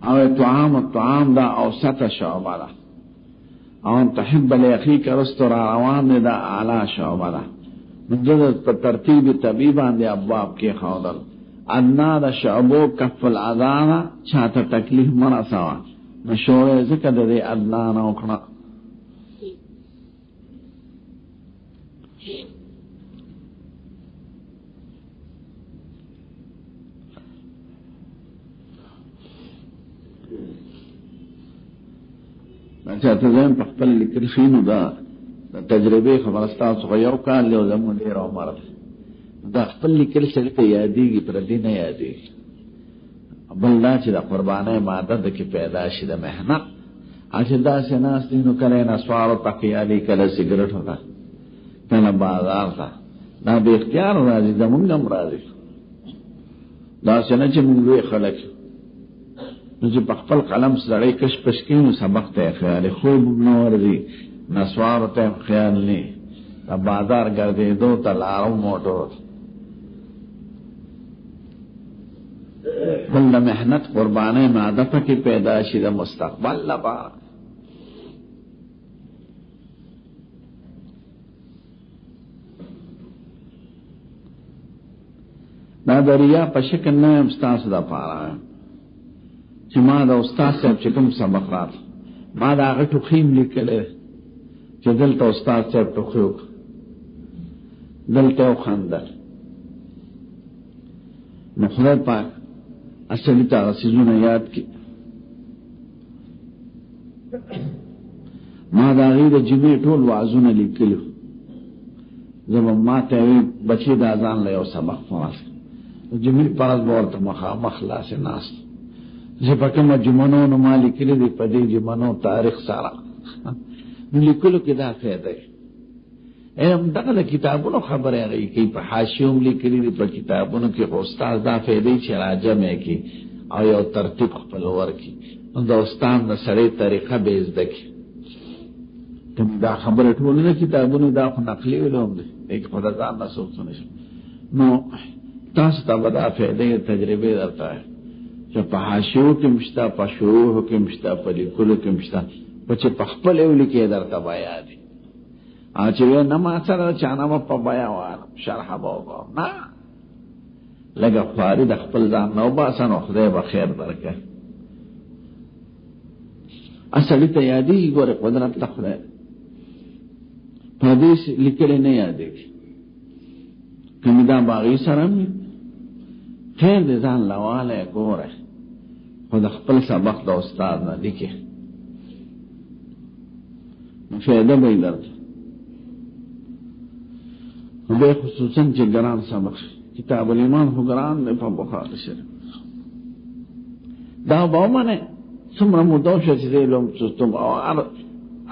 او طعام دا اوسط شعبه ده، او تحب لاخیک رستو را روان دا اعلی شعبه ده. مجد ترتیب طبیبان دی ابواب کی خودل ادنا دا شعبو کف العذانا چاہتا تکلیف مرا سوا نشوڑے ذکر دے ادنا نوکنا. چاہتا زیم پختل لکر خینو دا تجربے خبرستان سو یو کال لیو زمون دیر عمر دا خپل لیکل سره ته یادېږي پر دې نه یادېږي. بل دا چې د قربانۍ ماده د کې پیدا شي د محنت چې داسې ناست دي نو کله نسوارو تقیالي کله سګرټ وکړه کله بازار ته دا بې اختیار راځي زمونږ هم راځي. داسې نه چې موږ لوی خلک نو چې په خپل قلم سړی کش پش کوي نو سبق ته خیال خوب نه ورځي نسوارو ته خیال نه د بازار ګرځېدو ته لارو موټر بل دا محنت قربانی معدفہ کی پیداشی دا مستقبل لبا. دا دریا پشکل نیم ستاس دا پارا ہے چی ما دا استاد صاحب چکم سبق رات ما دا آغا ٹخیم لکلے چی دلتا استاد صاحب ٹخیوک دلتا خاندر نخدر پاک اصلی تا سیزون یاد کی ما دا غیر جمعی طول وعزون لکلو جب ما تاوی بچی دا ازان لیو سبق فراس جمعی پرز بورتا مخلاص ناس جب اکم جمعنو نما لکلی دی پدی جمعنو تاریخ سارا لکلو کی دا فیده ایم دقل کتابونو خبر ہے گئی کہ حاشیوم لکلی دی پر کتابونو کی استاد دا فیدی چھ راجم ہے کی او یو ترتیب خپلور کی دا استاد دا سڑی طریقہ بیز دکی کم دا خبر اٹھولی نا کتابونو دا خو نقلی ولوم دی ایک خدا دان نا سوک سنشم نو تاس تا بدا فیدی تجربی درتا ہے چھ پا حاشیو کی مشتا پا شروح کی مشتا پا لکلو کی مشتا پچھ پا خپل اولی کی درتا بایا دی آچوئے نما سر چانا ما پا بایا وارم شرح باو نا لگا خواری دا خپل زان نو باسن و خدای با خیر درکے اصلی تا یادی گوری قدرت تا خدای حدیث لکلی نہیں یادی کمی دا باغی سرمی خیر دی زان لوالے گوری خود خپل سبق دا استاد نا لکے فیدہ بای درد بے خصوصاً چی گران سبق کتاب الایمان ہو گران دے پا بخاری شریف دا باو مانے سمرا مدوشا چی دے لوم چستم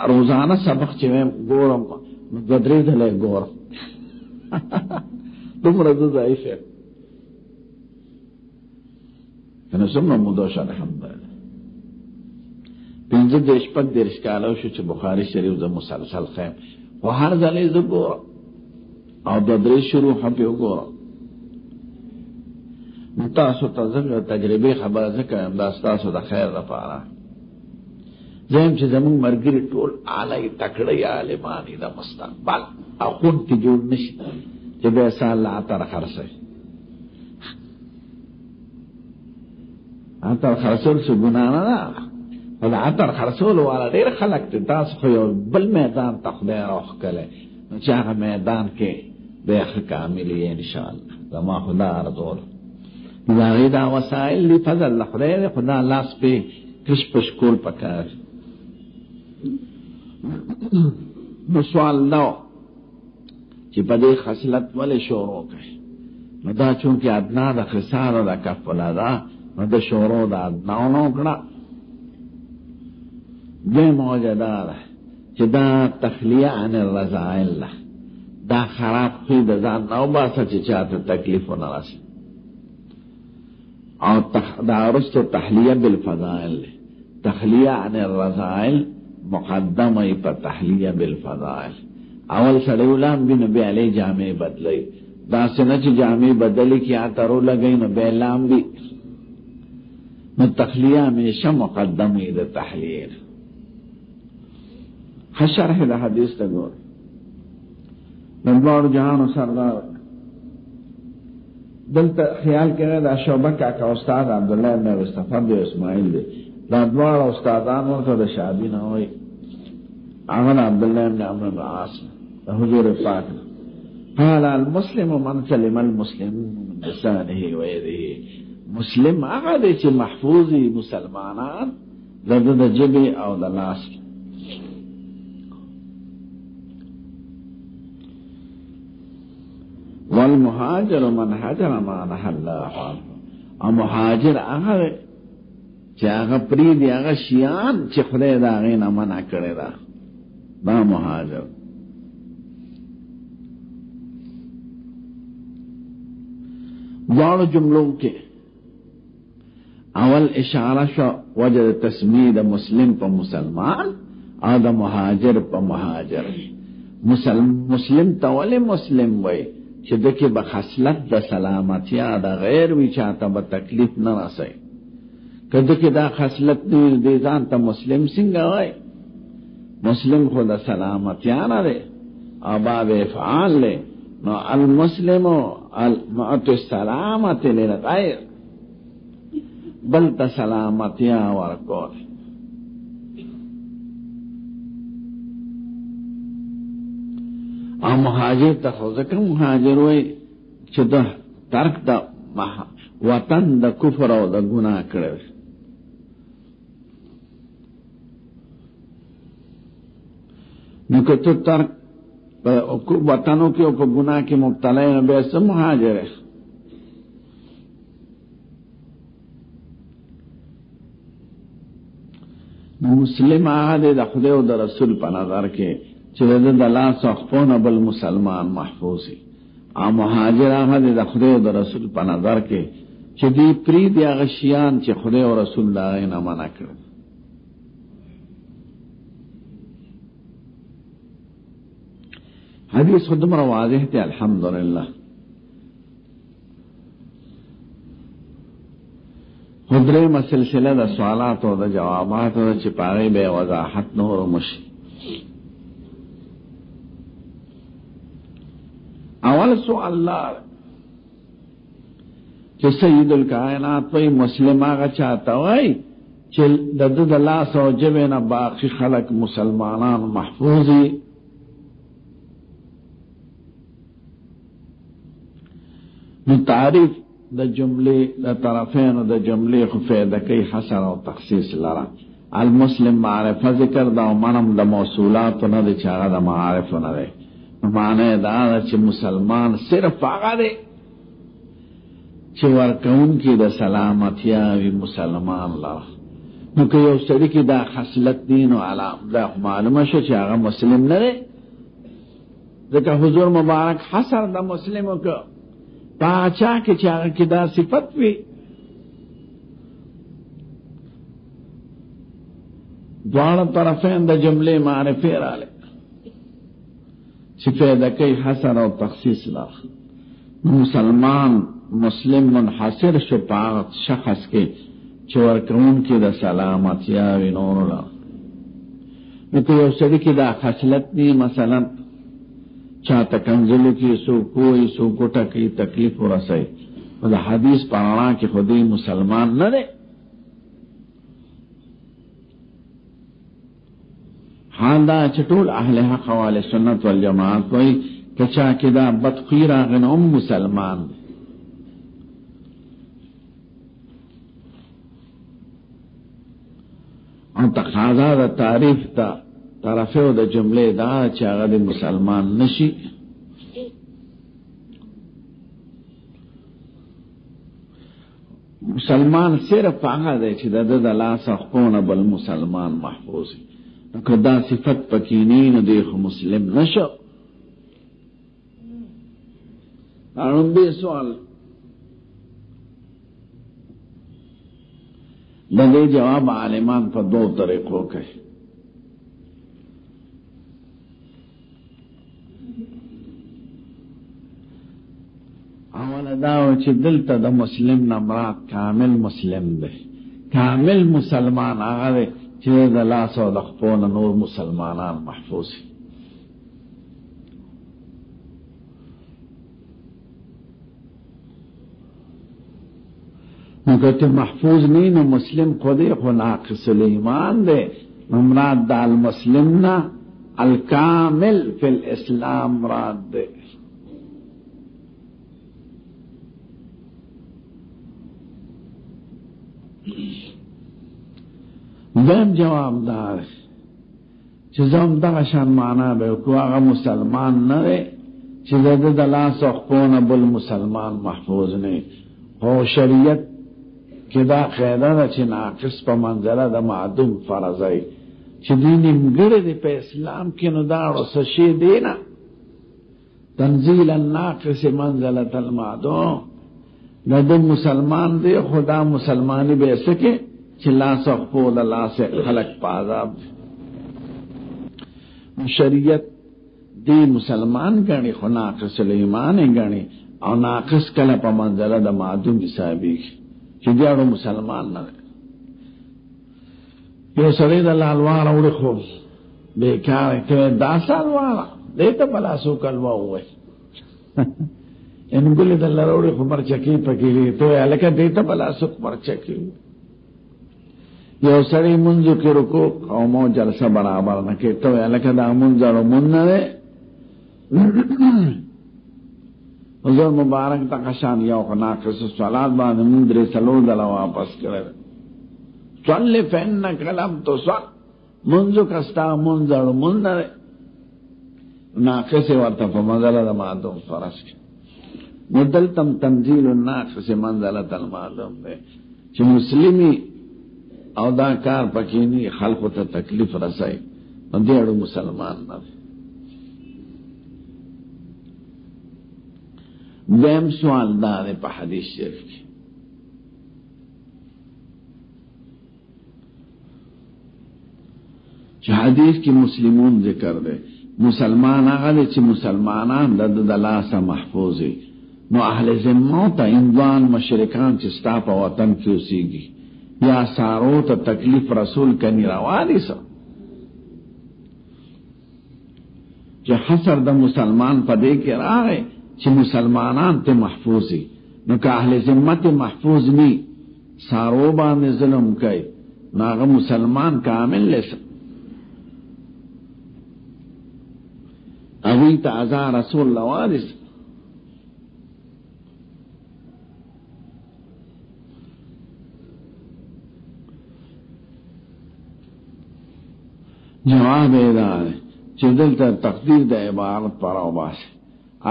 روزانہ سبق چی میں گورم گدری دلے گورم تم رضو ضعیف ہے یعنی سمرا مدوشا الحمدللہ پینزد دیش پک دیرش کالو شو چی بخاری شریف دا مسلسل خیم و ہر ذلی دا گورم او دا دری شروع حپی گورم متاسو تذکر تجربی خبر ذکر امداستاسو دا خیر دا پارا زیم چی زمون مرگری طول آلائی تکڑی آلمانی دا مستقبل او خون کی جوڑ نشد چی بیسا اللہ عطر خرسے عطر خرسول سو گنانا نا ولی عطر خرسول والا دیر خلق تی تاس خیو بل میدان تخدی روخ کلے چاہ میدان کے بیخ کاملی انشاءاللہ زمان خدا ارزول داغی دا وسائل لی فضل لخدای خدا لاس پہ کش پشکول پکار نسوال دو چی پدی خسلت ولی شورو کئی مدا چونکہ ادنا دا خسار دا کفلا دا مدا شورو دا ادناو نوکڑا دے موجدار چی دا تخلیہ عن الرزائل دا خراب خید زان نو باسا چی چاہتا تکلیف و نرسی اور دارست تحلیہ بالفضائل تخلیہ عن الرزائل مقدم ای پر تحلیہ بالفضائل اول سڑیولان بھی نبی علیہ جامع بدلی دا سنچ جامع بدلی کی آترو لگئی نبی علام بھی نو تخلیہ ہمیشہ مقدمی دا تحلیل. شرح دا حدیث تا گور نبار جہان و سردار دلتا خیال کرے دا شعبہ کا استاد عبداللہ ابن مصطفی بن اسماعیل دے دا دوار استادان ورطا دا شادی نہ ہوئی عمل عبداللہ ابن عمرو بن عاص دا حضور پاک قال المسلم من سلم المسلمون من لسانه و یده. مسلم آغا دے چی محفوظی مسلمانان دا جبی او دا لاس. والمهاجر من هجر ما نهى الله عنه. او مهاجر آغا دے چی آغا پریدی آغا شیان چی خدای دا غینا منع کرے دا مهاجر. دوارو جملوں کے اول اشارہ شو وجہ تسمیہ دا مسلم پا مسلمان اور دا مہاجر پا مہاجر. مسلم تولی مسلم وی چی دکی بخصلت دا سلامتیا دا غیر وی چاہتا با تکلیف نہ رسے. کہ دکی دا خصلت دیر دیزان تا مسلم سنگا وی مسلم خود سلامتیا نہ دے اور باب افعال لے. نو المسلم المعت السلامت للغیر بل تسلامتیا ورکول. اور مہاجر تخوزکر مہاجر ہوئی چھ دا ترک دا وطن دا کفر و دا گناہ کرے. نکو تو ترک وطنوں کے اوپر گناہ کی مبتلا ہے بے سے مہاجر ہے. مسلم آغا دے دا خدای و دا رسول پا نظر کے چلے دا لا سخفون بالمسلمان محفوظی. مہاجر آغا دے دا خدای و دا رسول پا نظر کے چلی پرید یا غشیان چی خدای و رسول دا غینا منع کرد. حدیث خود مرا واضح تے الحمدللہ. خدرے میں سلسلہ دا سوالات و دا جوابات و دا چپاغی بے وضاحت نور و مشی. اول سوال اللہ کہ سید الکائنات وی مسلم آگا چاہتا ہوئی چل دد اللہ سو جبینا باقی خلق مسلمانان محفوظی. تعریف دا جملے دا طرفین دا جملے خفیدہ کئی حسر و تخصیص لرا. المسلم معرفہ ذکر دا ومنم دا موصولات و ندے چاگا دا معارف و ندے. معنی دا دا چھ مسلمان صرف آگا دے چھ ورکون کی دا سلامتیاوی مسلمان لرا. نوکہ یو سڑی کی دا خصلت دین و علام دا معلومہ شو چاگا مسلم ندے. ذکر حضور مبارک حسر دا مسلموں کو پاچا کے چاہ کی دا صفت بھی دوار طرفین دا جملے معرفی را لے صفت دا کئی حسر و تخصیص لا. مسلمان مسلم منحصر شپاغت شخص کے چورکون کی دا سلامتیاوی نور لا. نکو یو سڑی کی دا خصلت نہیں مثلا چاہتا کنزلو کی سو کوئی سو گٹا کی تکلیف ہو رسائی دا حدیث پانا کی خودی مسلمان نہ دے. حال دا چطول اہل حق والے سنت والجماعت کوئی کچا کی دا بدخیر آغن مسلمان دے. اور تقاضا دا تعریف دا طرفیو دا جملے دا چاگا دی مسلمان نشی. مسلمان صرف آگا دے چی دا دا لا سخپون بل مسلمان محفوظی. نکو دا صفت پکینین دیخ مسلم نشو. رنبی سوال دا دے جواب عالمان پا دو طریقوں کے. اول داو چی دلتا دا مسلم نمرات کامل مسلم دے. کامل مسلمان هغه چې د لاس او د خپو نه نور مسلمانان محفوظ وي. نو که محفوظ نہیں نو مسلم خودی خو ناقص الایمان دے. مراد دا المسلم نا الکامل فی الاسلام مراد دے. دیم جواب دار چیزم دا شان معنی بے کو آغا مسلمان نہ دے چیز دا لا سخپون بل مسلمان محفوظ نہیں. ہو شریعت کہ دا قیدہ دا چی ناقص پا منزلہ دا معدوم فرضائی چی دی نمگر دی پا اسلام کی ندارو سشی دینا تنزیل الناقص منزلت المعدوم دا دو مسلمان دی خدا مسلمانی بے سکے چی لا سخپو دا لا سے خلق پا عذاب دی. شریعت دی مسلمان گنی خو ناقص الایمان گنی او ناقص کلا پا منزلہ دا معدوم حسابی کی کہ دیارو مسلمان نہ رہے. یو سڑی دا لالوارا اوڑی خوب بیکار ہے کہ دا سالوارا دیتا بلا سو کلوا ہوئے ان گلی دا لروڑی خوب مرچکی پکیلی تو علکہ دیتا بلا سو مرچکی ہوئے. یو سڑی منزو کی رکو قومو جلسہ برابر نکی تو علکہ دا منزارو من نہ رہے. حضور مبارک تا قشان یو ناقص صلات بعد مندری سلو دلا واپس کرے صلی فإنک لم تصل منذ کستا منظر منظر ناقص ورطا فمنزل دا معدوم فرس کی مدلتم تنزیل الناقص منزلت المعدوم دے چی مسلمی او دا کار پکینی خلق تا تکلیف رسائی دیڑو مسلمان نہ دے. دیم سوال دار پا حدیث شریف کی چی حدیث کی مسلمون ذکر دے مسلمان آگا چی مسلمانان دلاسا محفوظی نو اہل ذمہ تا اندوان مشرکان چی ستا پا وطن کیو سیگی یا سارو تا تکلیف رسول کنی روانی سا چی حسر دا مسلمان پا دے کے رائے چی مسلمانان تے محفوظی نو کہ اہل ذمت محفوظ نی سارو باندے ظلم کئی ناغا مسلمان کامل لیسا اوی تا ازا رسول اللہ وارث. جواب ایدار چی دلتا تقدیر دا عبارت پر آباس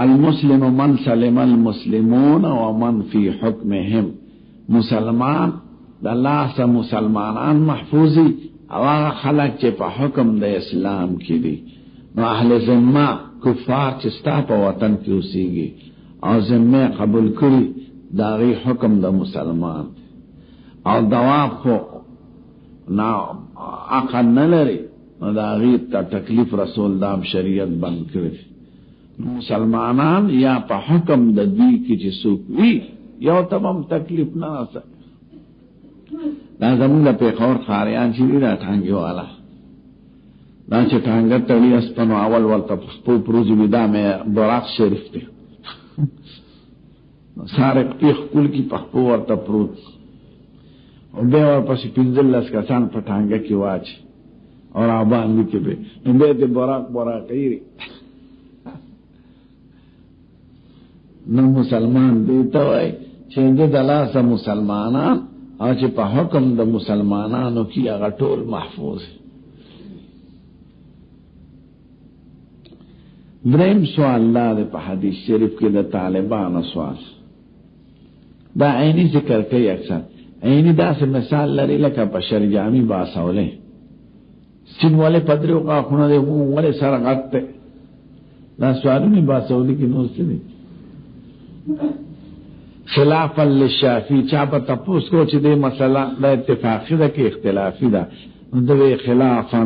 المسلم من سلم المسلمون ومن فی حکمهم مسلمان دا اللہ سا مسلمانان محفوظی او خلق چی پا حکم دا اسلام کی دی نو اہل ذمہ کفار چستا پا وطن کیو سیگی او ذمہ قبول کری داغی حکم دا مسلمان او دواب خو نا عقل نلری نو داغی تا تکلیف رسول دام شریعت بند کری مسلمانان یا پا حکم دا دی کی چی سوکوی یو تمام تکلیف نہ رسا. دا زمون دا پیخور خاریان چیلی دا ٹھانگی والا دا چی ٹھانگت تڑی اسپنو اول والتا پخپو پروزی بیدا میں براق شریف تے سارے پیخ کل کی پخپو والتا پروز اور بے اور پسی پنزل لس کسان پا ٹھانگا کی واچ اور آبان بھی کے بے بے دے براق ایری نو مسلمان دیتا ہوئے چھے دے دلاسا مسلمانان اور چھے پا حکم دا مسلمانانو کی اگا ٹول محفوظ ہے. درہم سوال دا دے پا حدیث شریف کی دا طالبان سوال دا عینی ذکر کئی اکثر عینی دا سے مثال لری لکا پا شرجامی باسولے سن والے پدریو کا خونا دے والے سرغت تے دا سوالو میں باسولی کی نوستی دی خلافا للشافی چاپا تپوس کو چی دے مسئلہ دا اتفاقی دا کی اختلافی دا دوے خلافا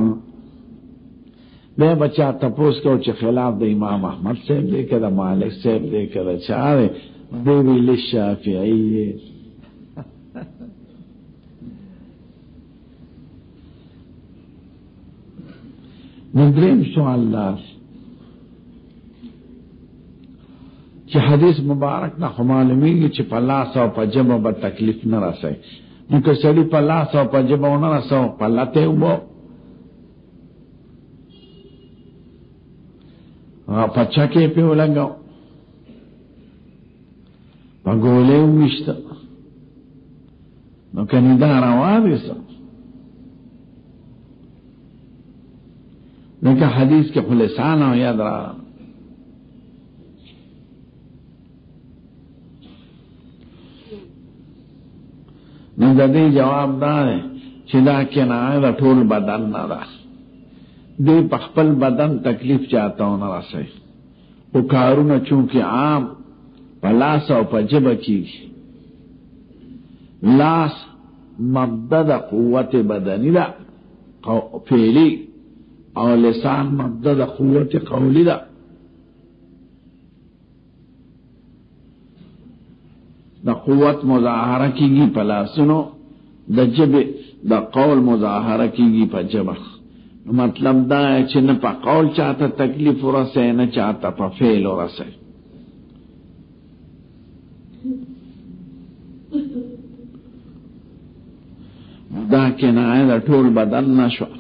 بے بچہ تپوس کو چی خلاف دا امام احمد صاحب دے کہ دا مالک صاحب دے کہ دا چاہے دوے للشافعی ندریم سوال دار چې حدیث مبارک نه معلومیږي چې په لاس او په جبه به تکلیف نه رسي. نو که سړي په لاس او په جبه ونه رسو په لته وبو په چکې په ولګاو په ګولې وشته نو کني دا راوړې سو نو که حدیث کې خلصان او یاد را نو د دې جواب دا دی چې دا کنایه د ټول بدن نه ده. دې په خپل بدن تکلیف چاته نه راسي او کارونه چونکه عام په لاس او په جبه کېږي. لاس مبدا د قوت بدنی ده فعلی او لسان مبدا د قوت قولی ده. د قوت مظاهره کیږي په لاسونو، د جبه د قول مظاهره کیږي په جبه. مطلب دا ہے چې نه په قول چاته تکلیف ورسه نه چاته په فعل ورسه. دا کنایه د ټول بدن نشو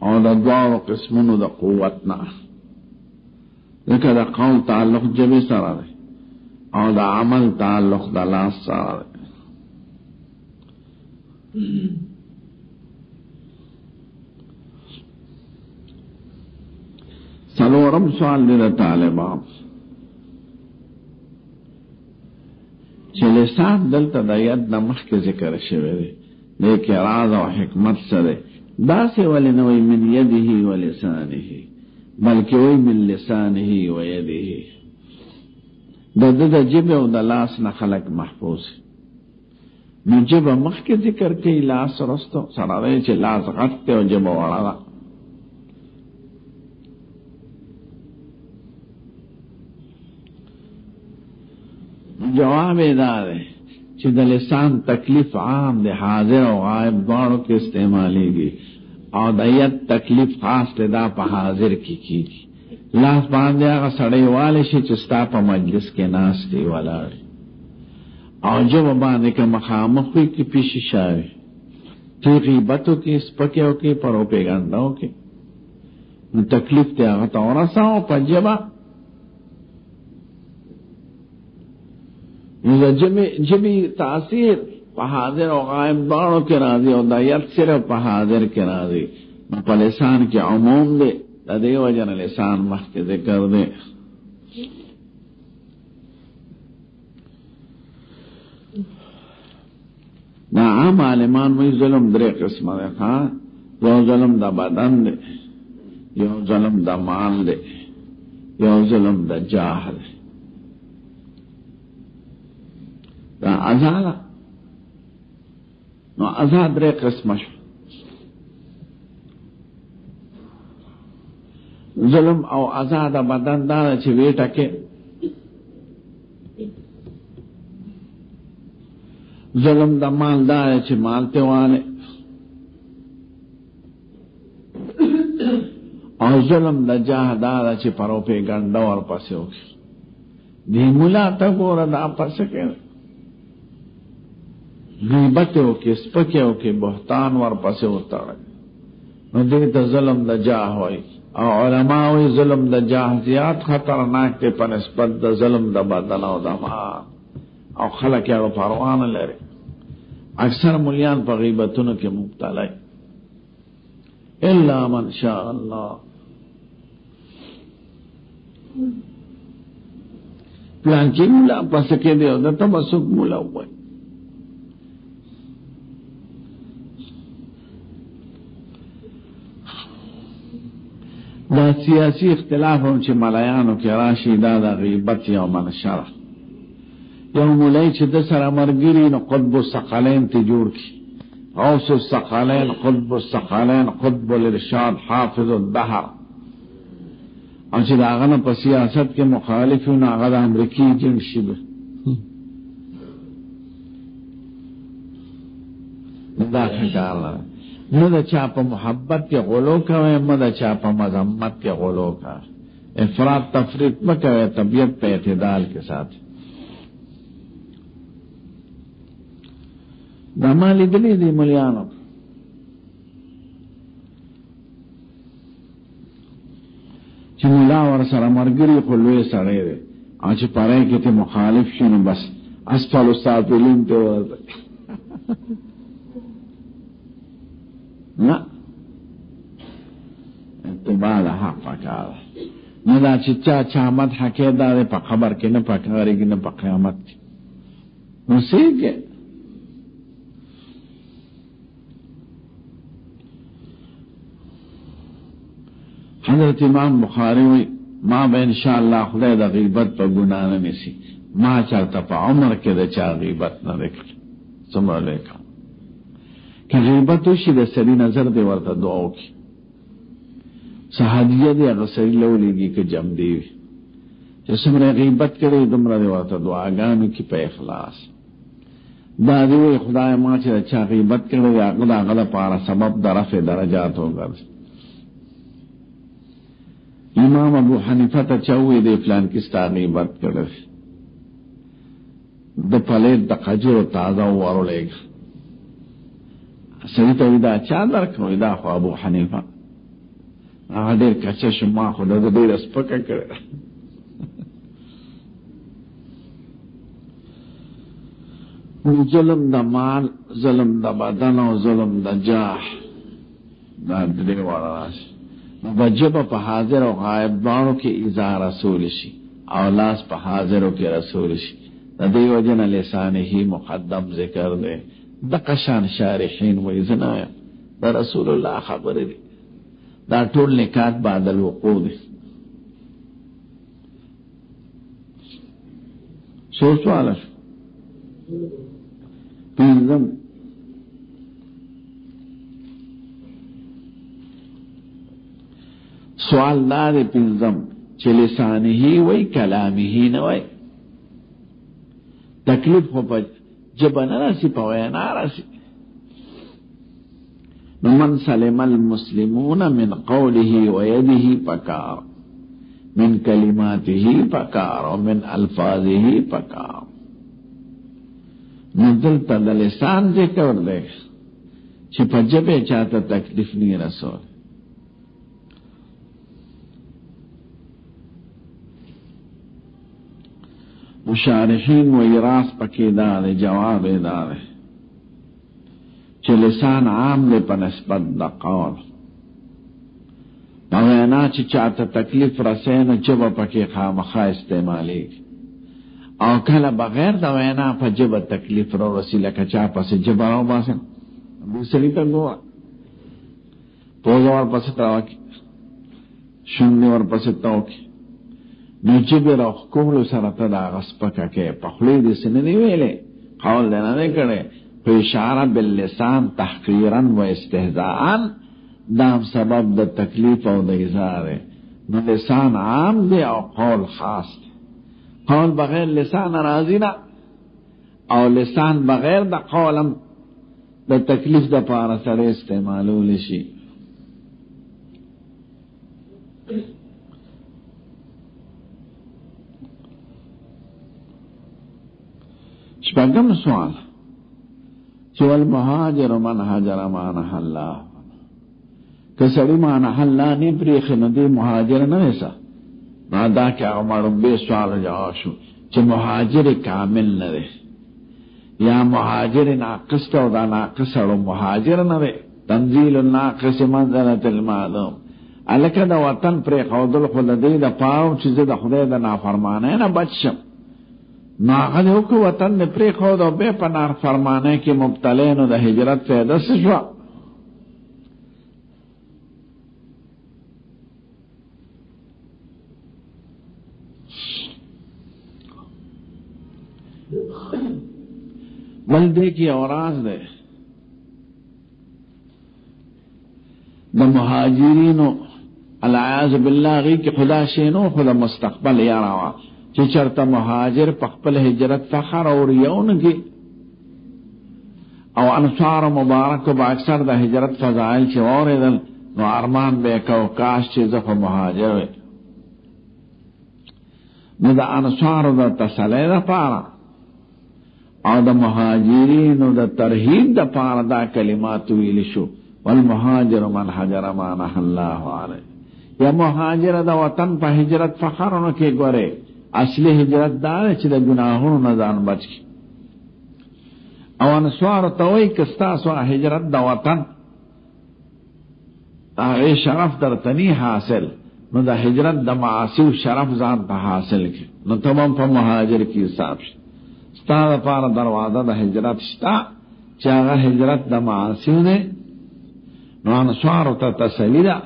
او د دوه قسمونو د قوت نه. لکه د قول تعلق جبه سره دی او دا عمل تعلق دا لاس سره. سلورم سوال دی دا طالبان چې لسان دلته د ید نه مخکې ذکر شوی دی لیکن راز او حکمت سره داسې ولې نه وایي من یده و لسانه بلکې وایي من لسانه و یده. د جبه او د لاس نه خلق محفوظ. نو جبه مخکې ذکر کوي لاس رستو سره دی چې لاس غټ دی او جبه وړه ده. جواب یې دا دی چې د لسان تکلیف عام دی، حاضر او غائب دواړو کې استعمالیږي، او د ید تکلیف خاص دی، دا په حاضر کې کیږي. لاس باندې هغه سړی والی شي چې ستا په مجلس کې ناست دی ولاړ، او جبه باندې که مخامخ وي کې پیشي شاوي چې غیبتو کې سپکیو کې پروپیګنډاو کې نو تکلیف دی هغه ته ورساو په جبه. نو د جبې تاثیر په حاضر او غائب دواړو کې راځي او د ید صرف په حاضر کې راځي. نو په لسان کې عموم دی، د دې وجه نه لسان مخکې ذکر دی. دا عام عالمان وی ظلم درې قسمه دی. یو ظلم د بدن دی، یو ظلم د مال دی، یو ظلم د جاه دی. دا ازاله نو ازاد درې قسمه شو. ظلم او آزاد بدن دا چې ویټه کې ظلم د مال دا چې مال ته واله، او ظلم د جاه دا چې پروپیګنډا ور پسې وکړي. دی مولا ته ګوره دا پسې کې غیبت وکړي، سپکې وکړي، بهتان ور پسې وتاړي، نو دې ته ظلم د جاه وایي. او علماء وی ظلم د جاه زیات خطرناک دی په نسبت د ظلم د بدن او د مال، او خلک یې پروا نه لري. اکثر ملیان په غیبتونو کې مبتلا الا من شاء الله. پلان کې مولا پس کې دی او د تبسک مولا وای. دا سیاسی اختلاف هم چې ملایانو کې راشي دا د غیبت یو منشره. یو مولای چې د سره مرګري نو قطب الثقلین ته جوړ کی، غوث الثقلین، قطب الثقلین، قطب الارشاد، حافظ الدهر، او چې دا هغه په سیاست کې مخالفونه هغه د امریکای جنگ شي به دا ښکار نہ دا چا پا محبت کے غلو کوئے نہ دا چا پا مذمت کے غلو کا افراط تفریط میں کوئے طبیعت پہ اعتدال کے ساتھ دمالی دلی دی ملیانو چی ملا ورسر مرگری خلوی سڑے دے آنچ پرے کی تی مخالف شنو بس اسفل السافلین تے ورد نا اتباع دا حق پکارا نہ دا چچا چامت حقی دا دے پا خبر کے نہ پا کاری کی نہ پا قیامت کی نصیب کے حضرت امام بخاری ہوئی ما با انشاءاللہ خدای دا غیبت پا گناہ نمیسی ما چارتا پا عمر کے دا چا غیبت نہ دیکھ سمرا لیکا کہ غیبت ہوشی دا سری نظر دے ورطا دعاو کی صحادیہ دے اگر سری لو لیگی کہ جم دیوی جو سمرا غیبت کرے دمرا دے ورطا دعاگانو کی پا اخلاص دا دیوی خدای ما چا چا غیبت کرے اگدا اگدا پارا سبب دا رفع درجات ہوگا امام ابو حنیفہ تا چاوی دے فلان کستا غیبت کرے دا پلیت دا قجر تازہ وارو لے گا سوی تا دا چا درکنو دا خو ابو حنیفہ آگا دیر کچا شما خدا دا دیر اسپکا کرے ظلم دا مال ظلم دا بدن و ظلم دا جاہ دا دیر وارا راسی وجب پا حاضر و غائب بانو کی ایزا رسول شی اولاس پا حاضر و کی رسول شی دا دی وجن لسان ہی مقدم ذکر دے دا قشان شارحین و ازنایا دا رسول اللہ خبر دی دا طول نکات بعد الوقوع دی سوچ والا شو پینزم سوال دار پنزم چه لسانی ہی وی کلامی ہی نوائی تکلیف ہو پا جبن رسی پا وینا رسی من سلم المسلمون من قوله ویده پکار من کلماته پکار ومن الفاظه پکار ندلتا دلسان ذکر دے چه پا جبے چاہتا تکلیف نہیں رسول مشارحین و ایراس پکی دارے جواب دارے چھ لسان عام دے پا نسبت دا قول پوینا چھ چاہتا تکلیف رسین جب پکی خامخا استعمالی او کل بغیر دا وینا پا جب تکلیف رو رسی لکا چاہ پس جب رو باسن دوسری پر گوا پوز اور پس تاوکی شنگی اور پس تاوکی نجب روخ کولو سرطا دا غسپکا کے پخلی دی سننی ویلے قول دینا دے کرے تو اشارہ باللسان تحقیرن و استہزاءن دام سبب دا تکلیف او دا ازارے نو لسان عام دے او قول خاص دے قول بغیر لسان راضی نا او لسان بغیر دا قولم دا تکلیف دا پارا سر استعمالو لشی شپگم سوال چو المہاجر من حجر مانح اللہ کسڑی مانح اللہ نی پریخ ندی مہاجر نویسا نادا کیا امارم بے سوال جواشو چو مہاجر کامل نرے یا مہاجر ناقص تو دا ناقص اڑو مہاجر نرے تنزیل الناقص منزلت المعلوم علکہ دا وطن پریخ او دل خود دی دا پاو چیز دا خدای دا نافرمانے نا بچشم ناغل ہو کہ وطن نے پری خود و بے پنار فرمانے کی مبتلین و دا ہجرت فیدہ سے شوا بلدے کی اوراز دے دا مہاجرین و العیاذ باللہ غی کی خدا شینو خدا مستقبل یاراوا چی چرتا مہاجر پخپل ہجرت فخر اور یون کی او انصار مبارک با اکثر د هجرت فضائل چې اوریدل نو ارمان به کو کاش چې زه مهاجر وې. نو د انصار د تسلی لپاره او د مهاجرینو د ترهیب د پاره دا کلمات ویل شو، والمهاجر من هجر ما نهى الله علیه. یا مهاجر د وطن په هجرت فخرونو کې ګوره اصلي هجرت دا چې د ګناهونو نه ځان بچ کی. او انصار ته وایي که ستاسو هجرت د وطن هغه شرف درتنی حاصل، نو د هجرت د معاصی شرف ځان ته حاصل کی، نو تمام په مهاجر کې حساب شي. ستا لپاره دروازه د هجرت شته چې هغه هجرت د معاصی نه، نو انصار ته تسلی ده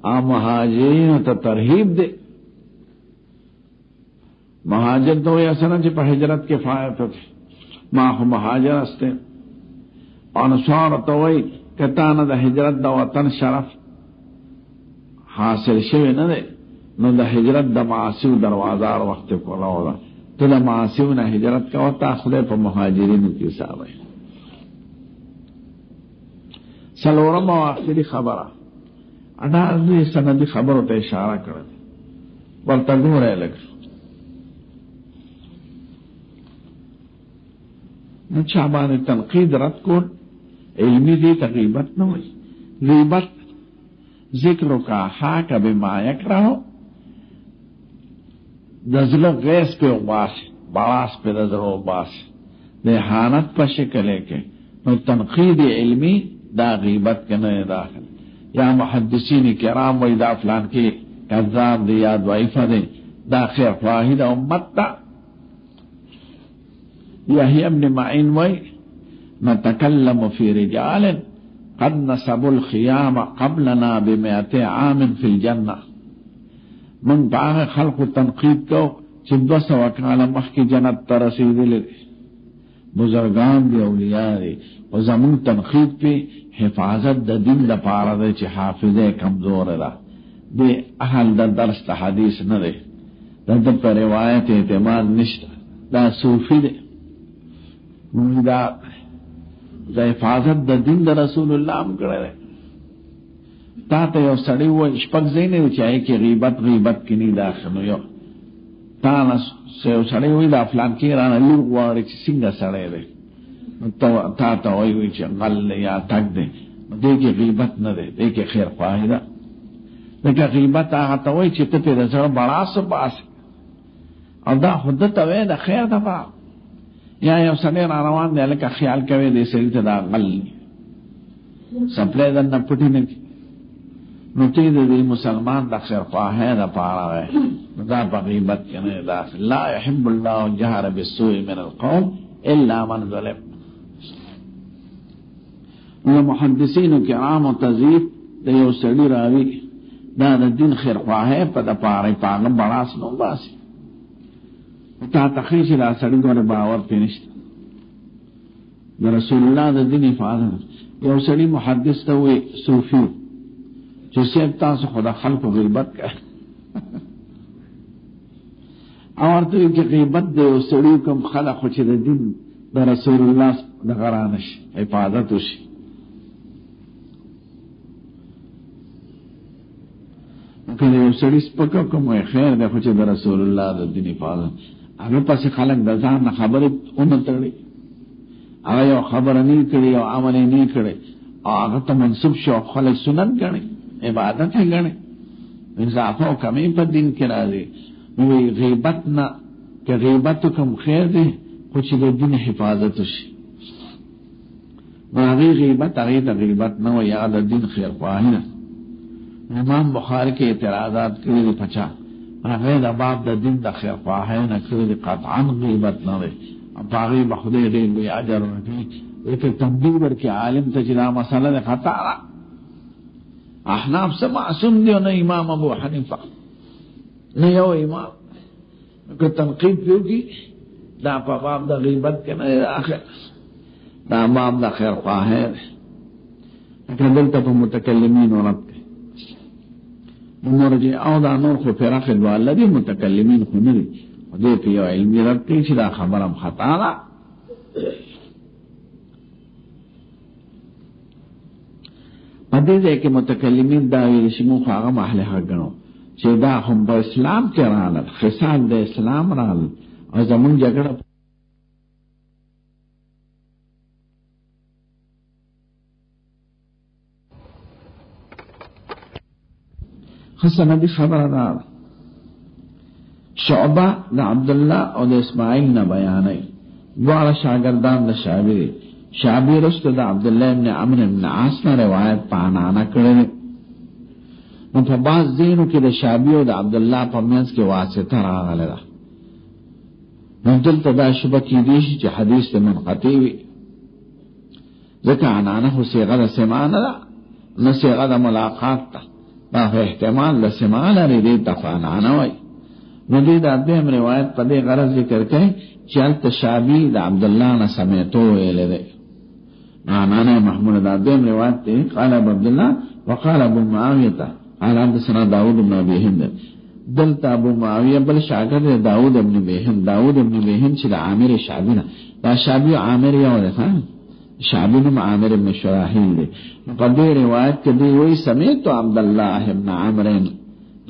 او مهاجرین ته ترہیب دے. مہاجر تو یہ اصلا چې په هجرت کې فائدہ ته ما هو مهاجر استه. انصار ته وای کته نه د هجرت د وطن شرف حاصل شوی نه ده، نو د هجرت د معاصی دروازه هر وخت کولاو ده. ته د معاصی نه هجرت کوه، تاسو په مهاجرینو کې حساب وي. سلورم او اخري خبره ادا دې سندي خبرو ته اشاره کړل ورته ګوره لګ. نو چا باندې تنقید رد کول علمی دی غیبت نه وي. غیبت ذکر کا حاک بما یکره دزله غیس په واس باس په دزرو باس د حانت په شکل کې، نو تنقید علمی دا غیبت کنه داخل. یا محدثین کرام وی دا فلان کی کذاب دی یا ضعیف دی، دا خیر واحد امت تا. یحیی ابن معین وی نتکلم فی رجال قد نصبوا الخیام قبلنا ب100 عام فی الجنہ. من باغ خلق تنقید کو چې 200 کال مخکې جنت ته رسیدلی، بزرگان دی اولیاء دی، و زمون تنقید پہ حفاظت دا دین دا پارا دے چی حافظے کمزور دا دے اہل دا درس دا حدیث نہ دے دا پر روایت اعتماد نشتا، دا صوفی دے دا حفاظت دا دین دا رسول اللہ ہم کرے دے. تا تا یو سڑی وہ اشپک زینے چاہے کہ غیبت کی نہیں داخلو یو تا نا سیو سڑی ہوئی دا فلان کی رانا لور واری چی سنگا سڑے دے تا تا ہوئی چی غل یا تک دے دیکھے غیبت نہ دے، دیکھے خیر خواہی دا. لیکن غیبت آغا تا ہوئی چی تپی دا سڑا بڑا سو باس او دا خود تا وی دا خیر دا با یا یو سڑی روان دے لکا خیال کوئی دے سڑی تا دا غل سپلے دا نپٹی نکی نو تی دی مسلمان دا خیر خواہی دا پارا گئے دا پا غیبت کنے دا. لا يحب اللہ جہر بالسوء من القوم الا من ظلم. محدثین کرام و تضیف دا یو سڑی راوی دا دین خیر خواہی پا دا پارا پاگم بڑاس نو باسی تا تخیش دا سڑی گوڑ باور پینشت دا رسول اللہ دا دین حفاظت. یو سڑی محدث تا ہوئی صوفی جو سیب تاسو خدا خلق و غیبت کا اور تو کہ غیبت دے او سڑی کم خلق و چی دا دین دا رسول اللہ دا غرانش حفاظت وشی. کہ او سڑی سپکا کم وی خیر دے خوچی دا رسول اللہ دا دین حفاظت. اگر پس خلق دا زان خبر انتڑی اگر یو خبر نہیں کری یو عمل نہیں کری اگر تا منصب شو خلق سنت گنی عبادت ہے گنے اضافہ و کمی پر دین کی راضی. غیبت نہ کہ غیبت کم خیر دے کچھ دے دین حفاظت شی اغی غیبت اغی دا غیبت نہ و یاد دین خیر خواہی نا. امام بخاری کے اعتراضات کری دی پچا اغی دا باب دا دین دا خیر خواہی نا کری دی قطعاً غیبت نہ دے اب اغی بخدے غیر بی عجر رکی ایک تنبیر کے عالم تجدا مسئلہ دے خطا را. احناف سے معصوم دیو نہ امام ابو حنیفہ نہ یو امام کہ تنقید کیوں کی دا باب دا غیبت کے نہ آخر دا باب دا خیر خواہ ہے. لیکن دلتا پا متکلمین و رب کے مرجع او دا نور خو فراخ دعا لدی متکلمین خو ندی دے پیو علمی رب کی چی دا خبرم خطا دا دې ځای کې متکلمین دا ویل چې موږ هغه اهل حق ګڼو چې دا هم په اسلام کې راغلل، خصال د اسلام راغلل او زمونږ جګړه حسنبی خبر دا شعبہ دا عبداللہ او دا اسماعیل نا بیانی دوارا شاگردان دا شعبی دی شعبی رست دا عبداللہ ابن عمر ابن عاص نا روایت پانانا کرده نو پا باز دینو کی دا شعبی او دا عبداللہ پا منز کی واسطہ راغل دا نو دلتا دا شبہ کی دیشی چی حدیث دا منقطی وی ذکا عنانا خو سیغہ دا سمانا دا نو سیغہ دا ملاقات تا باہو احتمال لسمال ردی تفانانا وی نو دی دا دیم روایت پا دی غرض ذکر کئی چلت شابی دا عبداللہ نا سمیتو ویلے دے معنانا محمود دا دیم روایت تی قال ابو عبداللہ وقال ابو معاویتا قال حدثنا داود بن ابی ہند دلتا ابو معاویہ بل شاگرد داود ابن ابی ہند چی دا عامر شابینا دا شابی عامر یاو دے خان شعبی نم عامر ابن شراحیل دے قدی روایت کدی وی سمیتو عبداللہ ابن عامرین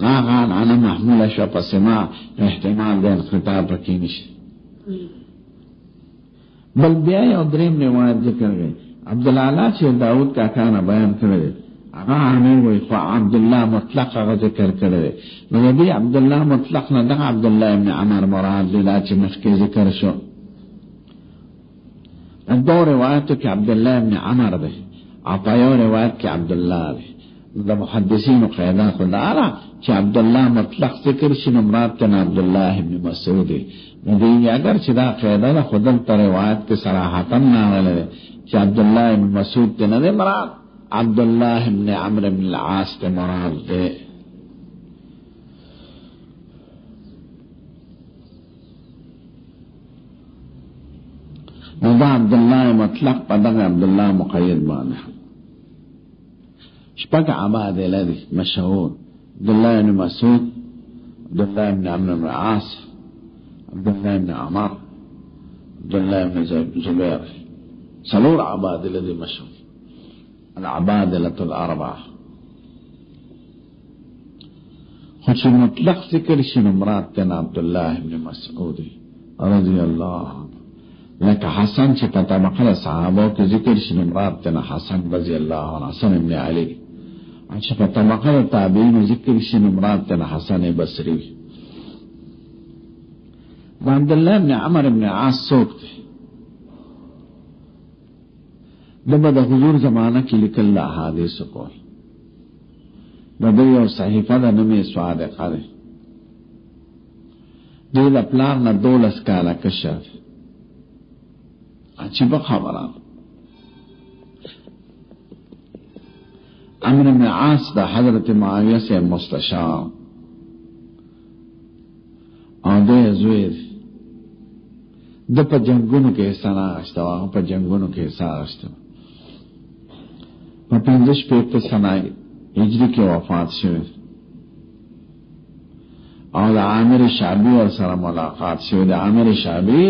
غاغان عنا محمول شوپ سما احتمال دین خطاب رکینش بل بیائی او دریم روایت ذکر گئی عبداللہ چی داود کا کانا بیان کردے اگا عامر وی خواہ عبداللہ مطلق اگا ذکر کردے نبی عبداللہ مطلق ندق عبداللہ ابن عمر مراد لیلا چی مخی ذکر شو دو روایتوں کے عبداللہ ابن عمر دے عطایو روایت کے عبداللہ دے دا محدثین و قیدہ خدا آرہا چی عبداللہ مطلق ذکر شن امراد تن عبداللہ ابن مسعود دے ندیگی اگر چی دا قیدہ دا خودل تا روایت کے صراحتاً ناغلے دے چی عبداللہ ابن مسعود تے ندے مراد عبداللہ ابن عمر ابن العاص تے مراد دے دا عبداللہ مطلق پدغ عبداللہ مقید بانے شپک عباد لدی مشہور عبداللہ ابن مسعود عبداللہ ابن عمر ابن عاص عبداللہ ابن عمر عبداللہ ابن زبیر سلور عباد لدی مشہور العبادلة الاربعہ خوش مطلق ذکر شن مراد تن عبداللہ ابن مسعود رضی اللہ عنہ لکہ حسن چی پتا مقل صحابوں کے ذکر شن مراد تن حسن رضی اللہ عنہ حسن ابن علی چی پتا مقل تابعین ذکر شن مراد تن حسن بصری عبداللہ ابن عمر ابن عاص سوک تے دبا دا حضور زمانہ کی لکل احادیث کول دبا صحیفہ دا نمی صادقہ دے دیل اپلار نا دولس کالا کشف اچھی بخبران عمر بن عاص دا حضرت معاویہ سے مستشار اور دے زویر دا پا جنگونو کے حصہ ناغشتا وہاں پا جنگونو کے حصہ آغشتا پا پندش پیت سنائی ہجری کے وفات شوئے اور دا عامر شعبی اور سر ملاقات شوئے دا عامر شعبی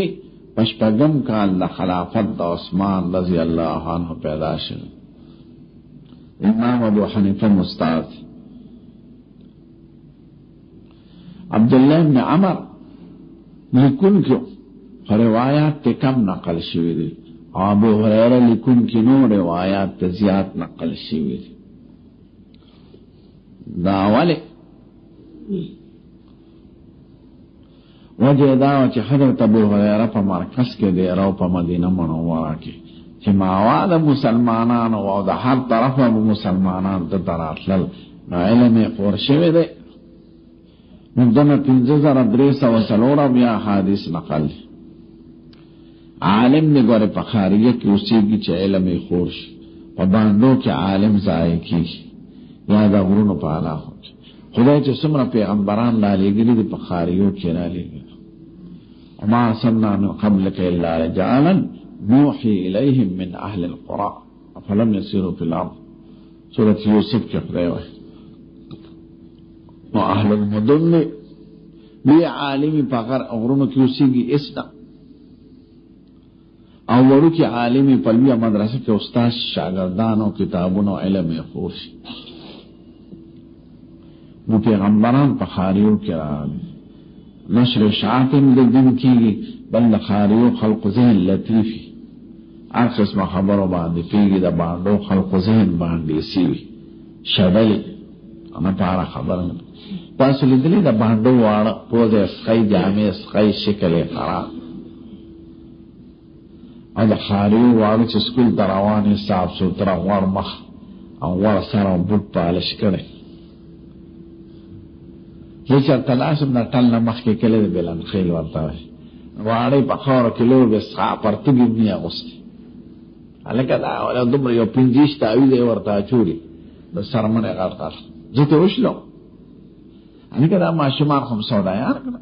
پشپگم کال دا خلافت دا عثمان رضی اللہ عنہ پیدا شوئے امام ابو حنیفہ مستعد عبداللہ ابن عمر لکن کیوں روایات تے کم نقل شوئے دی ابو ہریرہ لکن کی نو روایات تے زیاد نقل شوئے دی دا والے وجہ داو چی حضرت ابو ہریرہ پا مرکز کے دے رو پا مدینہ منورہ کی چی ماواد مسلمانان و دا ہر طرف ابو مسلمانان دا تراتلل نا علم قرشوی دے مدن 53,300 بیا حادث نقل عالم نے گورے پخاریہ کی اسی کی چی علم خورش پا باندو کی عالم زائے کی یادا غرون پالا ہو خدا چی سمر پیغمبران لالی گلی دی پخاریوں کی لالی گلی وما سننا من قبلک الا رجالا نوحی الیہم من اہل القرآن فلم یسیروا فی الارض سورة یوسف کے خدای ہوئے و اہل المدن بھی عالمی پاکر اغرون کی اسی کی اسنا او وړو کې عالمي په لویه مدرسه کې استاد شاګردانو کتابونو علم یې خور شي. نو پیغمبران په خاریو کې راغلي، نشر اشاعت د دین کېږي، بل د خاریو خلق ذهن لطیفي هر قسمه خبرو باندې کېږي، د باندو خلق ذهن باندې سیوي شډلې انا پاره خبر نه تاسو لیدلې د باندو واړه پوزه اسخای جامې اسخای شکل خراب، او د خاریو واړو چې سکول دروانې صاف سوتره ور مخ او ور سره بوت پالش کړي. چې تلاسم نه ټل نه مخ کې کله د بلان خیل ورته واړې په خاور کې لور به صحه پرتګي نه اغوستي الکه دا ولا دومره یو پنځیش تعویذ ورته چوری د سرمنه غړغړ زته وشلو الکه دا ماشومان هم سودایان کړه